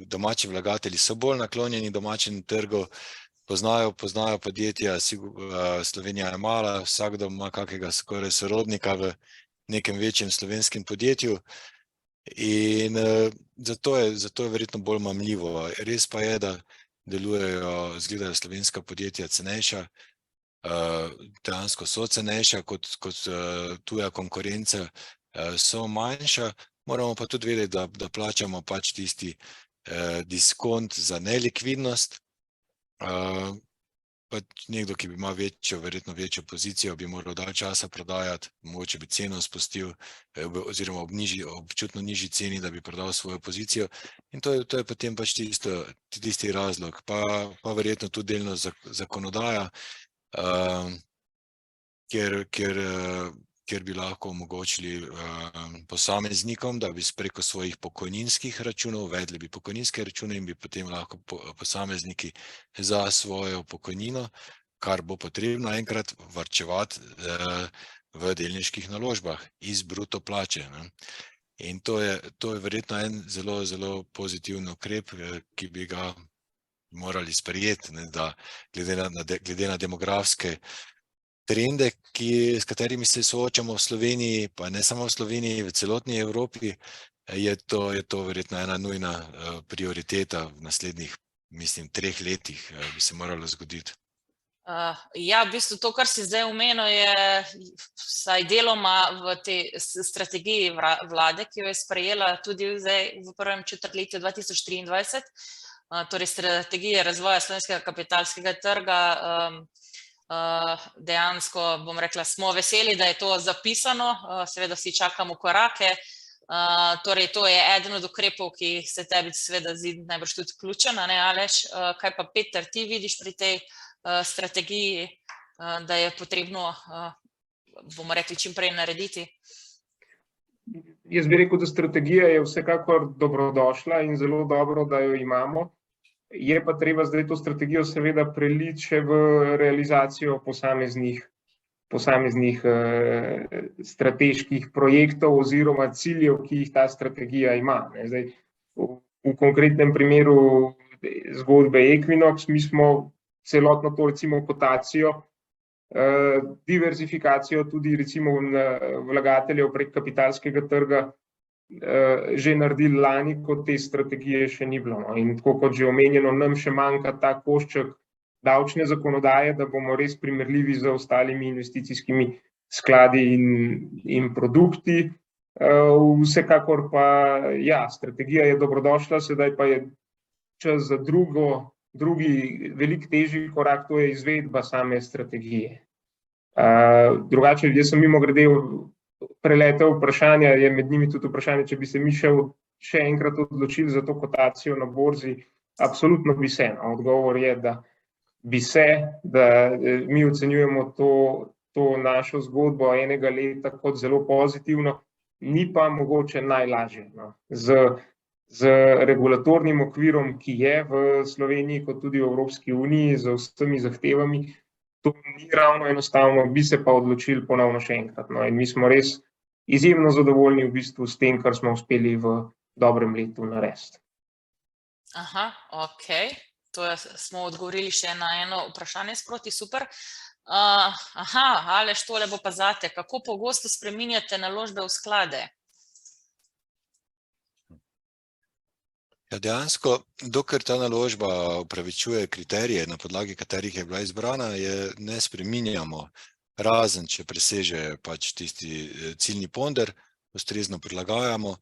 domači vlagatelji so bolj naklonjeni domačemu trgu, poznajo podjetja, Slovenija je mala, vsakdo ima kakega skoraj sorodnika v nekem večjem slovenskem podjetju in zato je verjetno bolj mamljivo. Res pa je, da izgledajo slovenska podjetja cenejša, dejansko so cenejša kot tuja konkurenca, so manjša, moramo pa tudi vedeti, da plačamo pač tisti diskont za nelikvidnost. Nekdo, ki bi ima verjetno večjo pozicijo, bi moral dalj časa prodajati, mogoče bi ceno spustil oziroma občutno nižji ceni, da bi prodal svojo pozicijo in to je potem pač tisti razlog, pa verjetno tudi delno zakonodaja, kjer bi lahko omogočili posameznikom, da bi preko svojih pokojninskih računov uvedli bi pokojninske račune in bi potem lahko posamezniki za svojo pokojnino, kar bo potrebno enkrat varčevati v delniških naložbah iz bruto plače. In to je verjetno en zelo, zelo pozitiven ukrep, ki bi ga morali sprejeti, da glede na demografske trende, s katerimi se soočamo v Sloveniji, pa ne samo v Sloveniji, v celotni Evropi, je to verjetno ena nujna prioriteta v naslednjih, mislim, 3 letih bi se moralo zgoditi. Ja, v bistvu to, kar si zdaj omenil, je vsaj deloma v tej strategiji vlade, ki jo je sprejela tudi zdaj v prvem četrtletju 2023, torej strategije razvoja slovenskega kapitalskega trga. Dejansko, bom rekla, smo veseli, da je to zapisano, seveda si čakamo korake. Torej, to je eden od ukrepov, ki se tebi seveda zdi najbrž tudi ključen, ne, Aleš? Kaj pa, Peter, ti vidiš pri tej strategiji, da je potrebno, bomo rekli, čim prej narediti? Jaz bi rekel, da strategija je vsekakor dobrodošla in zelo dobro, da jo imamo. Je pa treba zdaj to strategijo seveda preliti še v realizacijo posameznih strateških projektov oziroma ciljev, ki jih ta strategija ima. Zdaj, v konkretnem primeru zgodbe Equinox, mi smo celotno to recimo kotacijo, diverzifikacijo tudi recimo vlagateljev prek kapitalskega trga že naredili lani, ko te strategije še ni bilo. In tako kot že omenjeno, nam še manjka ta košček davčne zakonodaje, da bomo res primerljivi z ostalimi investicijskimi skladi in produkti. Vsekakor pa, ja, strategija je dobrodošla, sedaj pa je čas za drugi veliko težji korak, to je izvedba same strategije. Drugače, jaz sem mimogrede preletel vprašanja, je med njimi tudi vprašanje, če bi se mi še enkrat odločili za to kotacijo na borzi. Absolutno bi se. Odgovor je, da bi se, da mi ocenjujemo to našo zgodbo enega leta kot zelo pozitivno, ni pa mogoče najlažje. Z regulatornim okvirom, ki je v Sloveniji, kot tudi v Evropski uniji, z vsemi zahtevami, to ni ravno enostavno, bi se pa odločili ponovno še enkrat. In mi smo res izjemno zadovoljni v bistvu s tem, kar smo uspeli v dobrem letu narediti. Aha, ok. To smo odgovorili še na eno vprašanje sproti, super. Aleš, tole bo pa zate. Kako pogosto spreminjate naložbe v sklade? Ja, dejansko, dokler ta naložba upravičuje kriterije, na podlagi katerih je bila izbrana, je ne spreminjamo, razen če preseže pač tisti ciljni ponder, ustrezno prilagajamo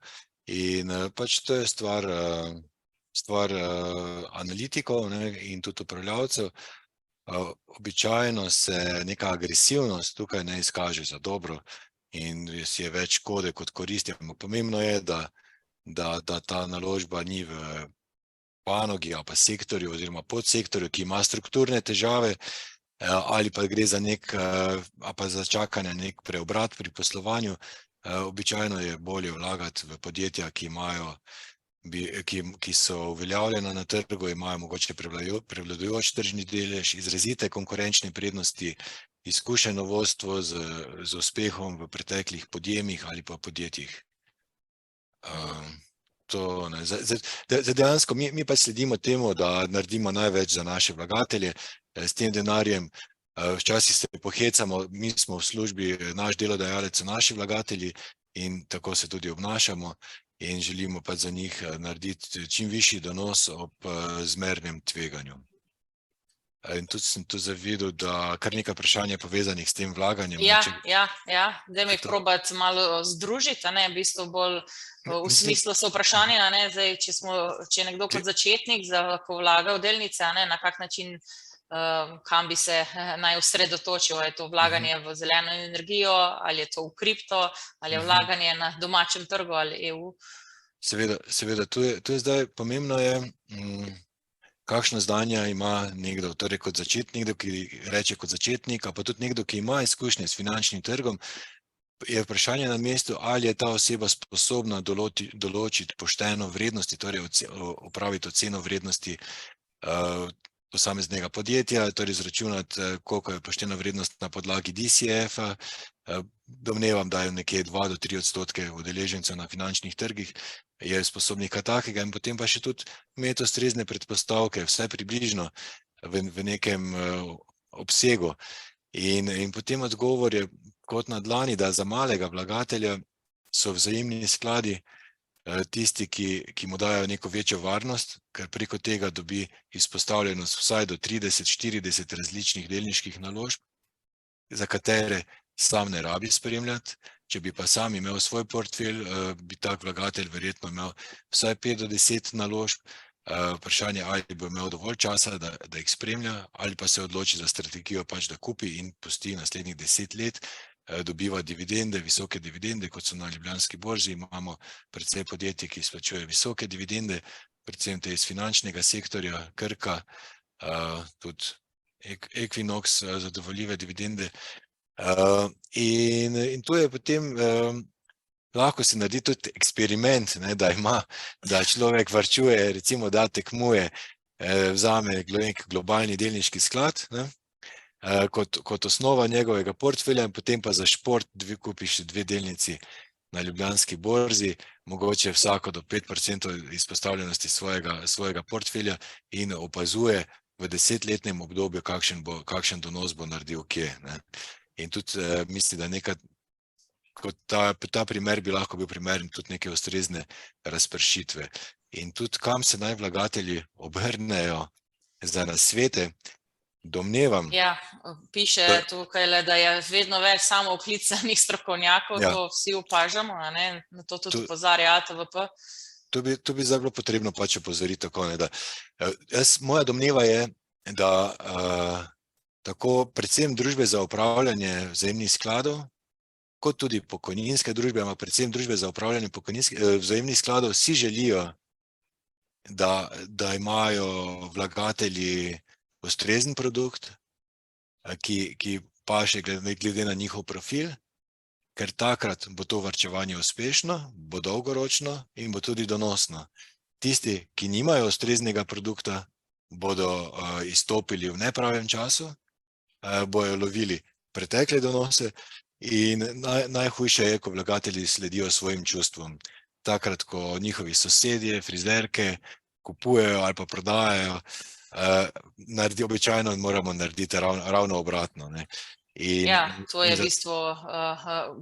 in pač to je stvar analitikov in tudi upravljavcev. Običajno se neka agresivnost tukaj ne izkaže za dobro in si je več škode kot koristi. Pomembno je, da ta naložba ni v panogi ali pa sektorju oziroma podsektorju, ki ima strukturne težave ali pa gre za za čakanje nek preobrat pri poslovanju. Običajno je bolje vlagati v podjetja, ki so uveljavljena na trgu, imajo mogoče prevladujoč tržni delež, izrazite konkurenčne prednosti, izkušeno vodstvo z uspehom v preteklih podjemih ali pa podjetjih. Dejansko mi pa sledimo temu, da naredimo največ za naše vlagatelje s tem denarjem. Včasih se pohecamo, mi smo v službi, naš delodajalec so naši vlagatelji in tako se tudi obnašamo in želimo pa za njih narediti čim višji donos ob zmernem tveganju. In tudi sem tu zavidel, da kar nekaj vprašanja povezanih s tem vlaganjem. Ja, daj mi probati malo združiti, v bistvu bolj v smislu so vprašanja, zdaj, če je nekdo kot začetnik, ko vlaga v delnice, na kak način, kam bi se naj osredotočil, je to vlaganje v zeleno energijo, ali je to v kripto, ali je vlaganje na domačem trgu ali EU? Seveda, tu je zdaj pomembno je, kakšno znanje ima nekdo, torej kot začetnik, nekdo, ki reče kot začetnik, a pa tudi nekdo, ki ima izkušnje s finančnim trgom, je vprašanje na mestu, ali je ta oseba sposobna določiti pošteno vrednosti, torej opraviti oceno vrednosti posameznega podjetja, torej izračunati, koliko je poštena vrednost na podlagi DCF-a. Domnevam, da je nekje 2 do 3% udeležencev na finančnih trgih, je sposobnih kaj takega in potem pa še tudi imeti ustrezne predpostavke, vsaj približno v nekem obsegu. In potem odgovor je kot na dlani, da za malega vlagatelja so vzajemni skladi tisti, ki mu dajo neko večjo varnost, ker preko tega dobi izpostavljenost vsaj do 30-40 različnih delniških naložb, za katere sam ne rabi spremljati. Če bi pa sam imel svoj portfelj, bi tak vlagatelj verjetno imel vsaj 5 do 10 naložb, Vprašanje, ali bo imel dovolj časa, da jih spremlja, ali pa se odloči za strategijo, pač da kupi in pusti naslednjih 10 let, dobiva dividende, visoke dividende, kot so na Ljubljanski borzi. Imamo precej podjetij, ki izplačujejo visoke dividende, predvsem te iz finančnega sektorja, Krka, tudi Equinox, zadovoljive dividende. In to je potem, lahko se naredi tudi eksperiment, ne, da človek varčuje, recimo da tekmuje, vzame nek globalni delniški sklad, ne, kot osnova njegovega portfelja in potem pa za šport kupiš 2 delnici na Ljubljanski borzi, mogoče vsako do 5% izpostavljenosti svojega portfelja in opazuje v 10-letnem obdobju, kakšen donos bo naredil kje, ne. In tudi misli, da kot ta primer bi lahko bil primeren tudi neke ustrezne razpršitve. In tudi kam se naj vlagatelji obrnejo za nasvete, domnevam. Ja, piše tukaj, da je vedno več samooklicanih strokovnjakov, to vsi opažamo, a ne, na to tudi opozarja ATVP. To bi zdaj bilo potrebno pač opozoriti tako, ne, da moja domneva je, da tako predvsem družbe za upravljanje vzajemnih skladov, kot tudi pokojninske družbe, ampak predvsem družbe za upravljanje vzajemnih skladov si želijo, da imajo vlagatelji ustrezen produkt, ki paše glede na njihov profil, ker takrat bo to varčevanje uspešno, bo dolgoročno in bo tudi donosno. Tisti, ki nimajo ustreznega produkta, bodo izstopili v nepravem času, bojo lovili pretekle donose in najhujše je, ko vlagatelji sledijo svojim čustvom. Takrat, ko njihovi sosedje, frizerke kupujejo ali pa prodajajo, običajno moramo narediti ravno obratno, ne. Ja, to je v bistvu,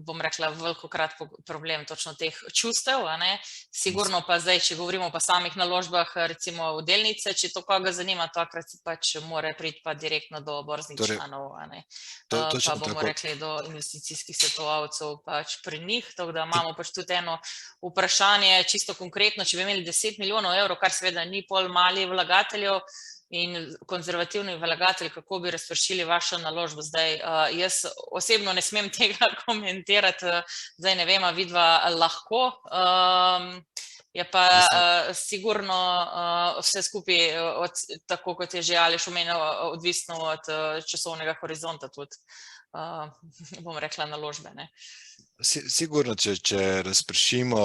bom rekla, velikokrat problem točno teh čustev, a ne. Sigurno pa zdaj, če govorimo pa samih naložbah, recimo v delnice, če to koga zanima, takrat se pač mora priti pa direktno do borznih članov, a ne. Pa bomo rekli do investicijskih svetovalcev pač pri njih, tako da imamo pač tudi eno vprašanje, čisto konkretno, če bi imeli 10 milijonov evrov, kar seveda ni pol mali vlagateljev, in konzervativni vlagatelj, kako bi razpršili vašo naložbo zdaj. Jaz osebno ne smem tega komentirati, zdaj ne vem, a vidva lahko, je pa sigurno vse skupaj, tako kot je že Aleš omenil, odvisno od časovnega horizonta tudi, bom rekla, naložbe, ne. Sigurno, če razpršimo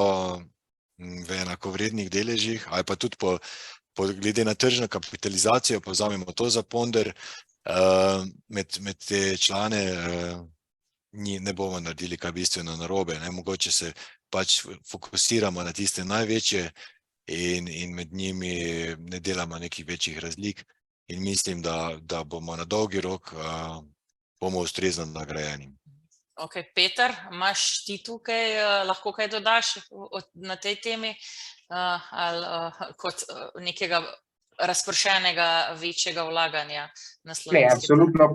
v enakovrednih deležih, ali pa tudi glede na tržno kapitalizacijo, pa vzamemo to za ponder, med te člane ne bomo naredili kaj bistveno narobe, ne, mogoče se pač fokusiramo na tiste največje in med njimi ne delamo nekih večjih razlik in mislim, da bomo na dolgi rok bomo ustrezno nagrajeni. Ok, Peter, imaš ti tukaj, lahko kaj dodaš na tej temi? Ali kot nekega razpršenega večjega vlaganja na slovenski? Ne, absolutno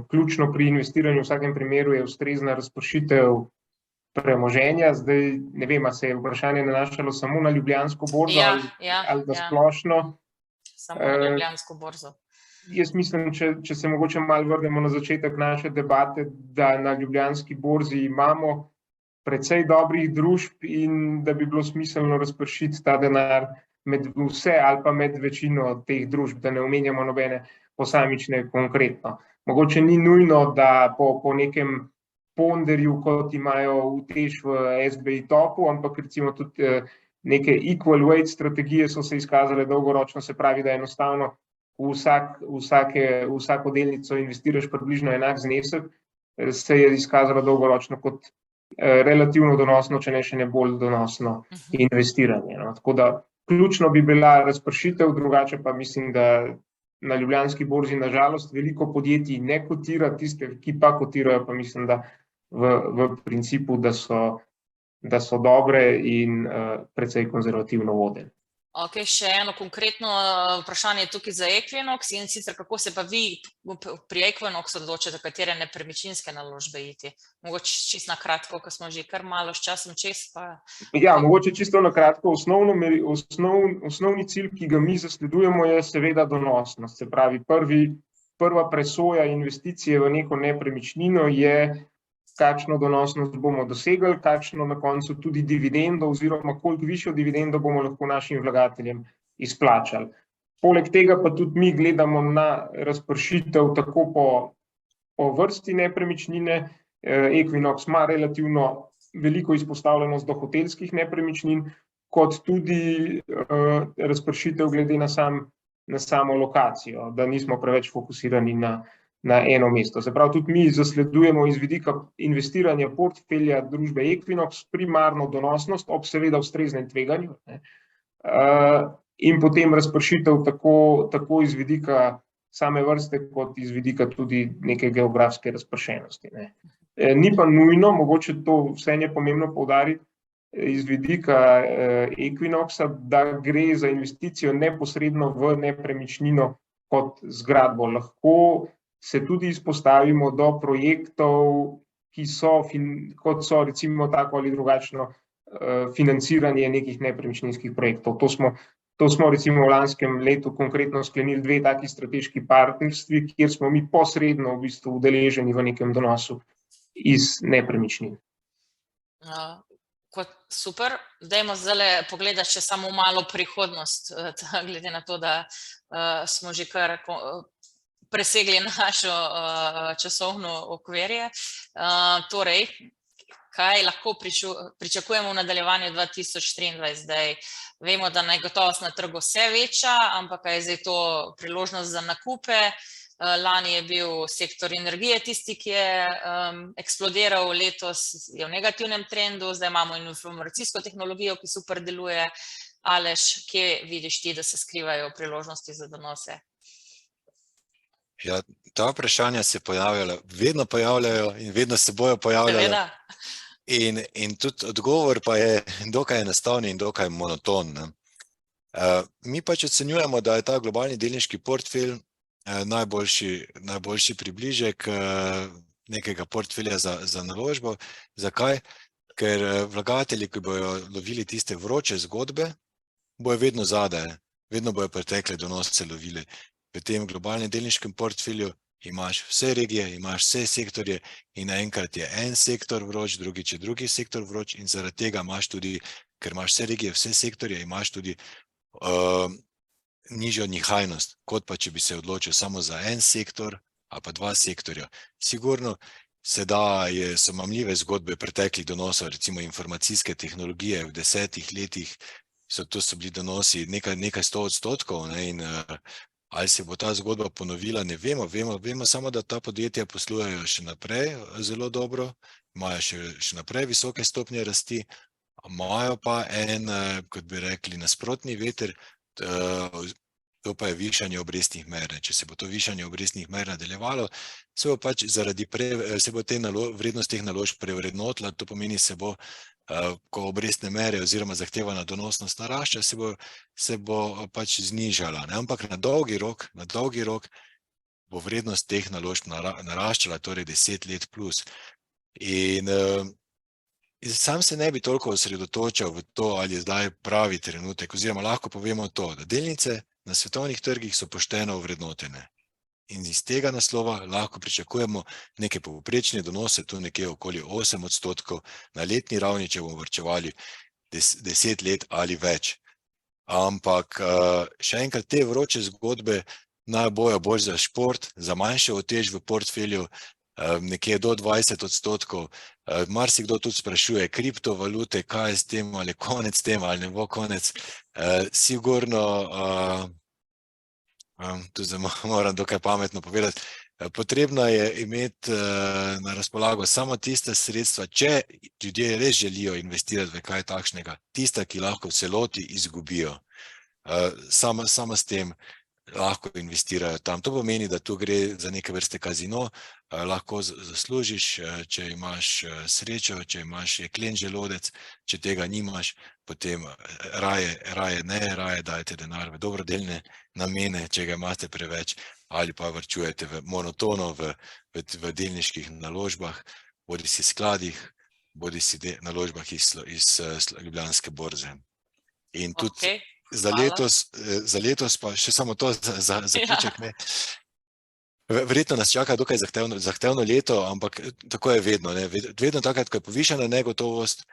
ključno pri investiranju v vsakem primeru je ustrezna razpršitev premoženja. Zdaj ne vem, a se je vprašanje nanašalo samo na Ljubljansko borzo ali na splošno. Samo na Ljubljansko borzo. Jaz mislim, če se mogoče malo vrnemo na začetek naše debate, da na Ljubljanski borzi imamo precej dobrih družb in da bi bilo smiselno razpršiti ta denar med vse ali pa med večino teh družb, da ne omenjamo nobene posamične konkretno. Mogoče ni nujno, da po nekem ponderju, kot imajo v TEŠ v SBI topu, ampak recimo tudi neke equal weight strategije so se izkazale dolgoročno, se pravi, da enostavno v vsako delnico investiraš približno enak znesek, se je izkazalo dolgoročno kot relativno donosno, če ne še ne bolj donosno investiranje. Tako da ključno bi bila razpršitev, drugače pa mislim, da na Ljubljanski borzi nažalost veliko podjetij ne kotira, tiste, ki pa kotirajo, pa mislim, da v principu, da so dobre in precej konzervativno vodene. Ok, še eno konkretno vprašanje tukaj za Equinox in sicer kako se pa vi pri Equinox odločite, katere nepremičninske naložbe iti? Mogoče čisto na kratko, ko smo že kar malo s časom čez. Ja, mogoče čisto na kratko. Osnovni cilj, ki ga mi zasledujemo, je seveda donosnost. Se pravi, prva presoja investicije v neko nepremičnino je, kakšno donosnost bomo dosegli, kakšno na koncu tudi dividendo oziroma koliko višjo dividendo bomo lahko našim vlagateljem izplačali. Poleg tega pa tudi mi gledamo na razpršitev tako po vrsti nepremičnine. Equinox ima relativno veliko izpostavljenost do hotelskih nepremičnin, kot tudi razpršitev glede na samo lokacijo, da nismo preveč fokusirani na eno mesto. Se pravi, tudi mi zasledujemo iz vidika investiranja portfelja družbe Equinox primarno donosnost ob seveda ustreznem tveganju, in potem razpršitev tako iz vidika same vrste, kot iz vidika tudi neke geografske razpršenosti. Ni pa nujno, mogoče to vseeno je pomembno poudariti, iz vidika Equinoxa, da gre za investicijo neposredno v nepremičnino kot zgradbo. Lahko se tudi izpostavimo do projektov, kot so recimo tako ali drugačno financiranje nekih nepremičninskih projektov. To smo recimo v lanskem letu konkretno sklenili 2 taki strateški partnerstvi, kjer smo mi posredno v bistvu udeleženi v nekem donosu iz nepremičnin. Super. Dajmo zdaj pogledati še samo malo prihodnost, glede na to, da smo že kar presegli našo časovno okvirje. Torej, kaj lahko pričakujemo v nadaljevanju 2023? Zdaj vemo, da negotovost na trgu vse večja, ampak je zdaj to priložnost za nakupe. Lani je bil sektor energije tisti, ki je eksplodiral, letos je v negativnem trendu, zdaj imamo informacijsko tehnologijo, ki super deluje. Aleš, kje vidiš ti, da se skrivajo priložnosti za donose? Ja, ta vprašanja se vedno pojavljajo in vedno se bojo pojavljala. In tudi odgovor pa je dokaj enostaven in dokaj monoton. Mi pač ocenjujemo, da je ta globalni delniški portfelj najboljši približek nekega portfelja za naložbo. Zakaj? Ker vlagatelji, ki bojo lovili tiste vroče zgodbe, bojo vedno zadaj, vedno bojo pretekle donose lovili. V tem globalnem delniškem portfelju imaš vse regije, imaš vse sektorje in naenkrat je en sektor vroč, drugič je drugi sektor vroč in zaradi tega imaš tudi, ker imaš vse regije, vse sektorje, imaš tudi nižjo nihajnost, kot pa če bi se odločil samo za en sektor ali pa 2 sektorja. Sigurno so mamljive zgodbe preteklih donosov, recimo informacijske tehnologije v 10 letih, so bili donosi nekaj 100%, in ali se bo ta zgodba ponovila, ne vemo. Vemo samo, da ta podjetja poslujejo še naprej zelo dobro, imajo še naprej visoke stopnje rasti, imajo pa kot bi rekli, nasprotni veter, to pa je višanje obrestnih mer. Če se bo to višanje obrestnih mer nadaljevalo, se bo pač vrednost teh naložb prevrednotila, to pomeni, ko obrestne mere oziroma zahtevana donosnost narašča, se bo pač znižala. Ampak na dolgi rok bo vrednost teh naložb naraščala, torej 10 let plus. In sam se ne bi toliko osredotočal v to, ali je zdaj pravi trenutek, oziroma lahko povemo to, da delnice na svetovnih trgih so pošteno ovrednotene. In iz tega naslova lahko pričakujemo neke povprečne donose, tu nekje okoli 8% na letni ravni, če bomo varčevali 10 let ali več. Ampak še enkrat, te vroče zgodbe naj bojo bolj za šport, za manjšo utež v portfelju, nekje do 20%. Marsikdo tudi sprašuje kriptovalute, kaj je s tem, ali konec s tem, ali ne bo konec. Sigurno, tu moram dokaj pametno povedati, potrebno je imeti na razpolago samo tista sredstva, če ljudje res želijo investirati v kaj takšnega, tista, ki lahko v celoti izgubijo. Samo s tem lahko investirajo tam. To pomeni, da tu gre za neke vrste kazino, lahko zaslužiš, če imaš srečo, če imaš jeklen želodec, če tega nimaš, potem raje dajte denar v dobrodelne namene, če ga imate preveč, ali pa varčujete v monotono v delniških naložbah, bodisi skladih, bodisi naložbah iz Ljubljanske borze. In tudi za letos pa še samo to za zaključek, ne. Verjetno nas čaka dokaj zahtevno leto, ampak tako je vedno, ne. Vedno takrat, ko je povišana negotovost,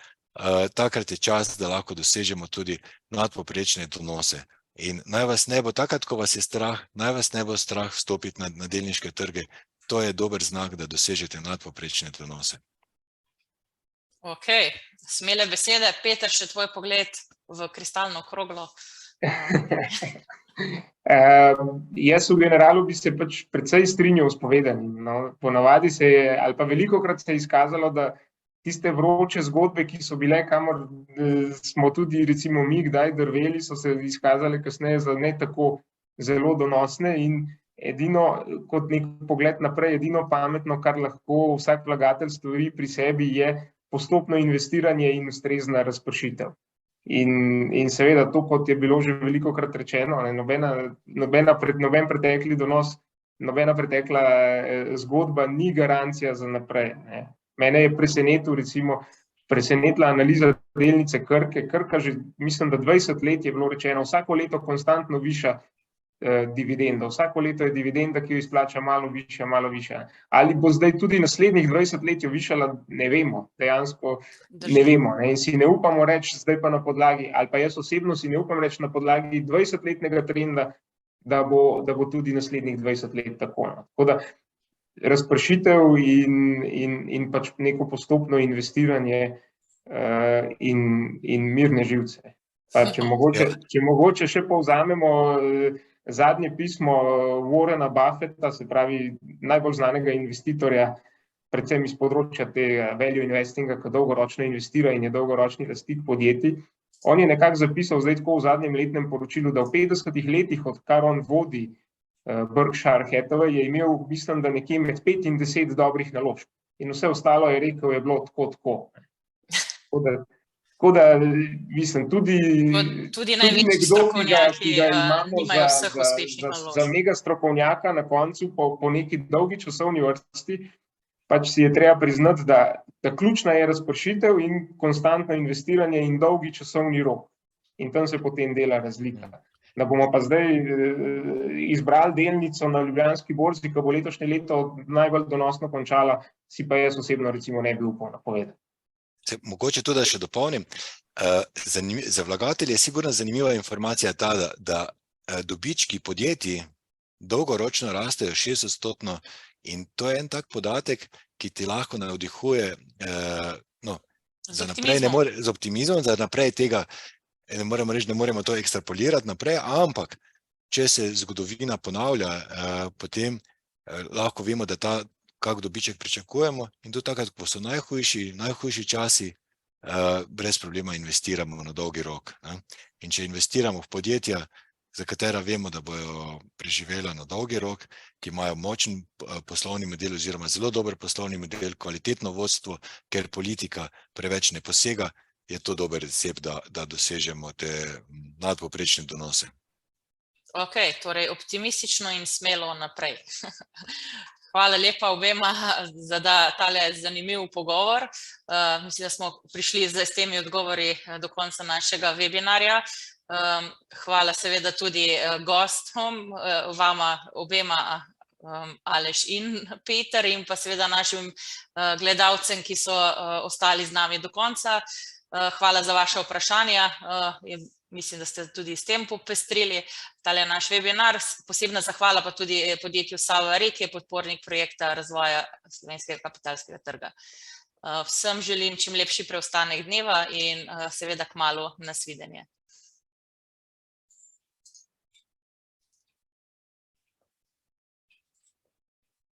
takrat je čas, da lahko dosežemo tudi nadpovprečne donose. In naj vas ne bo takrat, ko vas je strah, naj vas ne bo strah vstopiti na delniške trge. To je dober znak, da dosežete nadpovprečne donose. Ok, smele besede. Peter, še tvoj pogled v kristalno kroglo. Jaz v generalu bi se pač precej strinjal s povedanim. No. Ponavadi se je, ali pa velikokrat se je izkazalo, da tiste vroče zgodbe, ki so bile, kamor smo tudi recimo mi kdaj drveli, so se izkazale kasneje za ne tako zelo donosne in edino, kot nek pogled naprej, edino pametno, kar lahko vsak vlagatelj stori pri sebi, je postopno investiranje in ustrezna razpršitev. In seveda to, kot je bilo že velikokrat rečeno, noben pretekli donos, nobena pretekla zgodba ni garancija za naprej. Ne. Mene je presenetila analiza delnice Krke. Krka že, mislim, da 20 let je bilo rečeno, vsako leto konstantno viša dividendo. Vsako leto je dividenda, ki jo izplača malo višja. Ali bo zdaj tudi naslednjih 20 let jo višala, ne vemo, dejansko ne vemo. Ne? In si ne upamo reči, zdaj pa na podlagi, ali pa jaz osebno si ne upam reči na podlagi 20-letnega trenda, da bo tudi naslednjih 20 let tako. No? Tako da razpršitev in pač neko postopno investiranje in mirne živce. Pa če mogoče še povzamemo zadnje pismo Warrena Buffetta, se pravi najbolj znanega investitorja, predvsem iz področja tega value investinga, ki dolgoročno investira in je dolgoročni lastnik podjetij. On je nekako zapisal zdaj tako v zadnjem letnem poročilu, da v 50 letih, odkar on vodi Berkshire Hathaway, je imel, mislim, da nekje med 5 in 10 dobrih naložb. In vse ostalo je rekel, je bilo tako. Tako da, mislim, tudi največji strokovnjaki nimajo vseh za, uspešnih naložb. Za mega strokovnjaka na koncu, po neki dolgi časovni vrsti, pač si je treba priznati, da ključna je razpršitev in konstantno investiranje in dolgi časovni rok. In tam se potem dela razlika. Da bomo pa zdaj izbrali delnico na Ljubljanski borzi, ki bo letošnje leto najbolj donosno končala, si pa jaz osebno recimo ne bi upal napovedati. Mogoče tudi, da še dopolnim. Za vlagatelje je sigurno zanimiva informacija ta, da dobički podjetij dolgoročno rastejo 6% in to je en tak podatek, ki ti lahko navdihuje z optimizmom, za naprej tega, ne moremo reči, da moramo to ekstrapolirati naprej, ampak če se zgodovina ponavlja, potem lahko vemo, da kak dobiček pričakujemo in do takrat, ko so najhujši časi, brez problema investiramo na dolgi rok. Ne? In če investiramo v podjetja, za katera vemo, da bojo preživela na dolgi rok, ki imajo močen poslovni model oziroma zelo dober poslovni model, kvalitetno vodstvo, ker politika preveč ne posega, je to dober recept, da dosežemo te nadpovprečne donose. Ok, torej optimistično in smelo naprej. Hvala lepa obema za tale zanimiv pogovor. Mislim, da smo prišli zdaj s temi odgovori do konca našega webinarja. Hvala seveda tudi gostom, vama obema, Aleš in Peter, in pa seveda našim gledalcem, ki so ostali z nami do konca. Hvala za vaše vprašanja. Mislim, da ste tudi s tem popestrili tale naš webinar. Posebna zahvala pa tudi podjetju Sava Re, ki je podpornik projekta razvoja slovenskega kapitalskega trga. Vsem želim čim lepši preostanek dneva in seveda kmalu nasvidenje.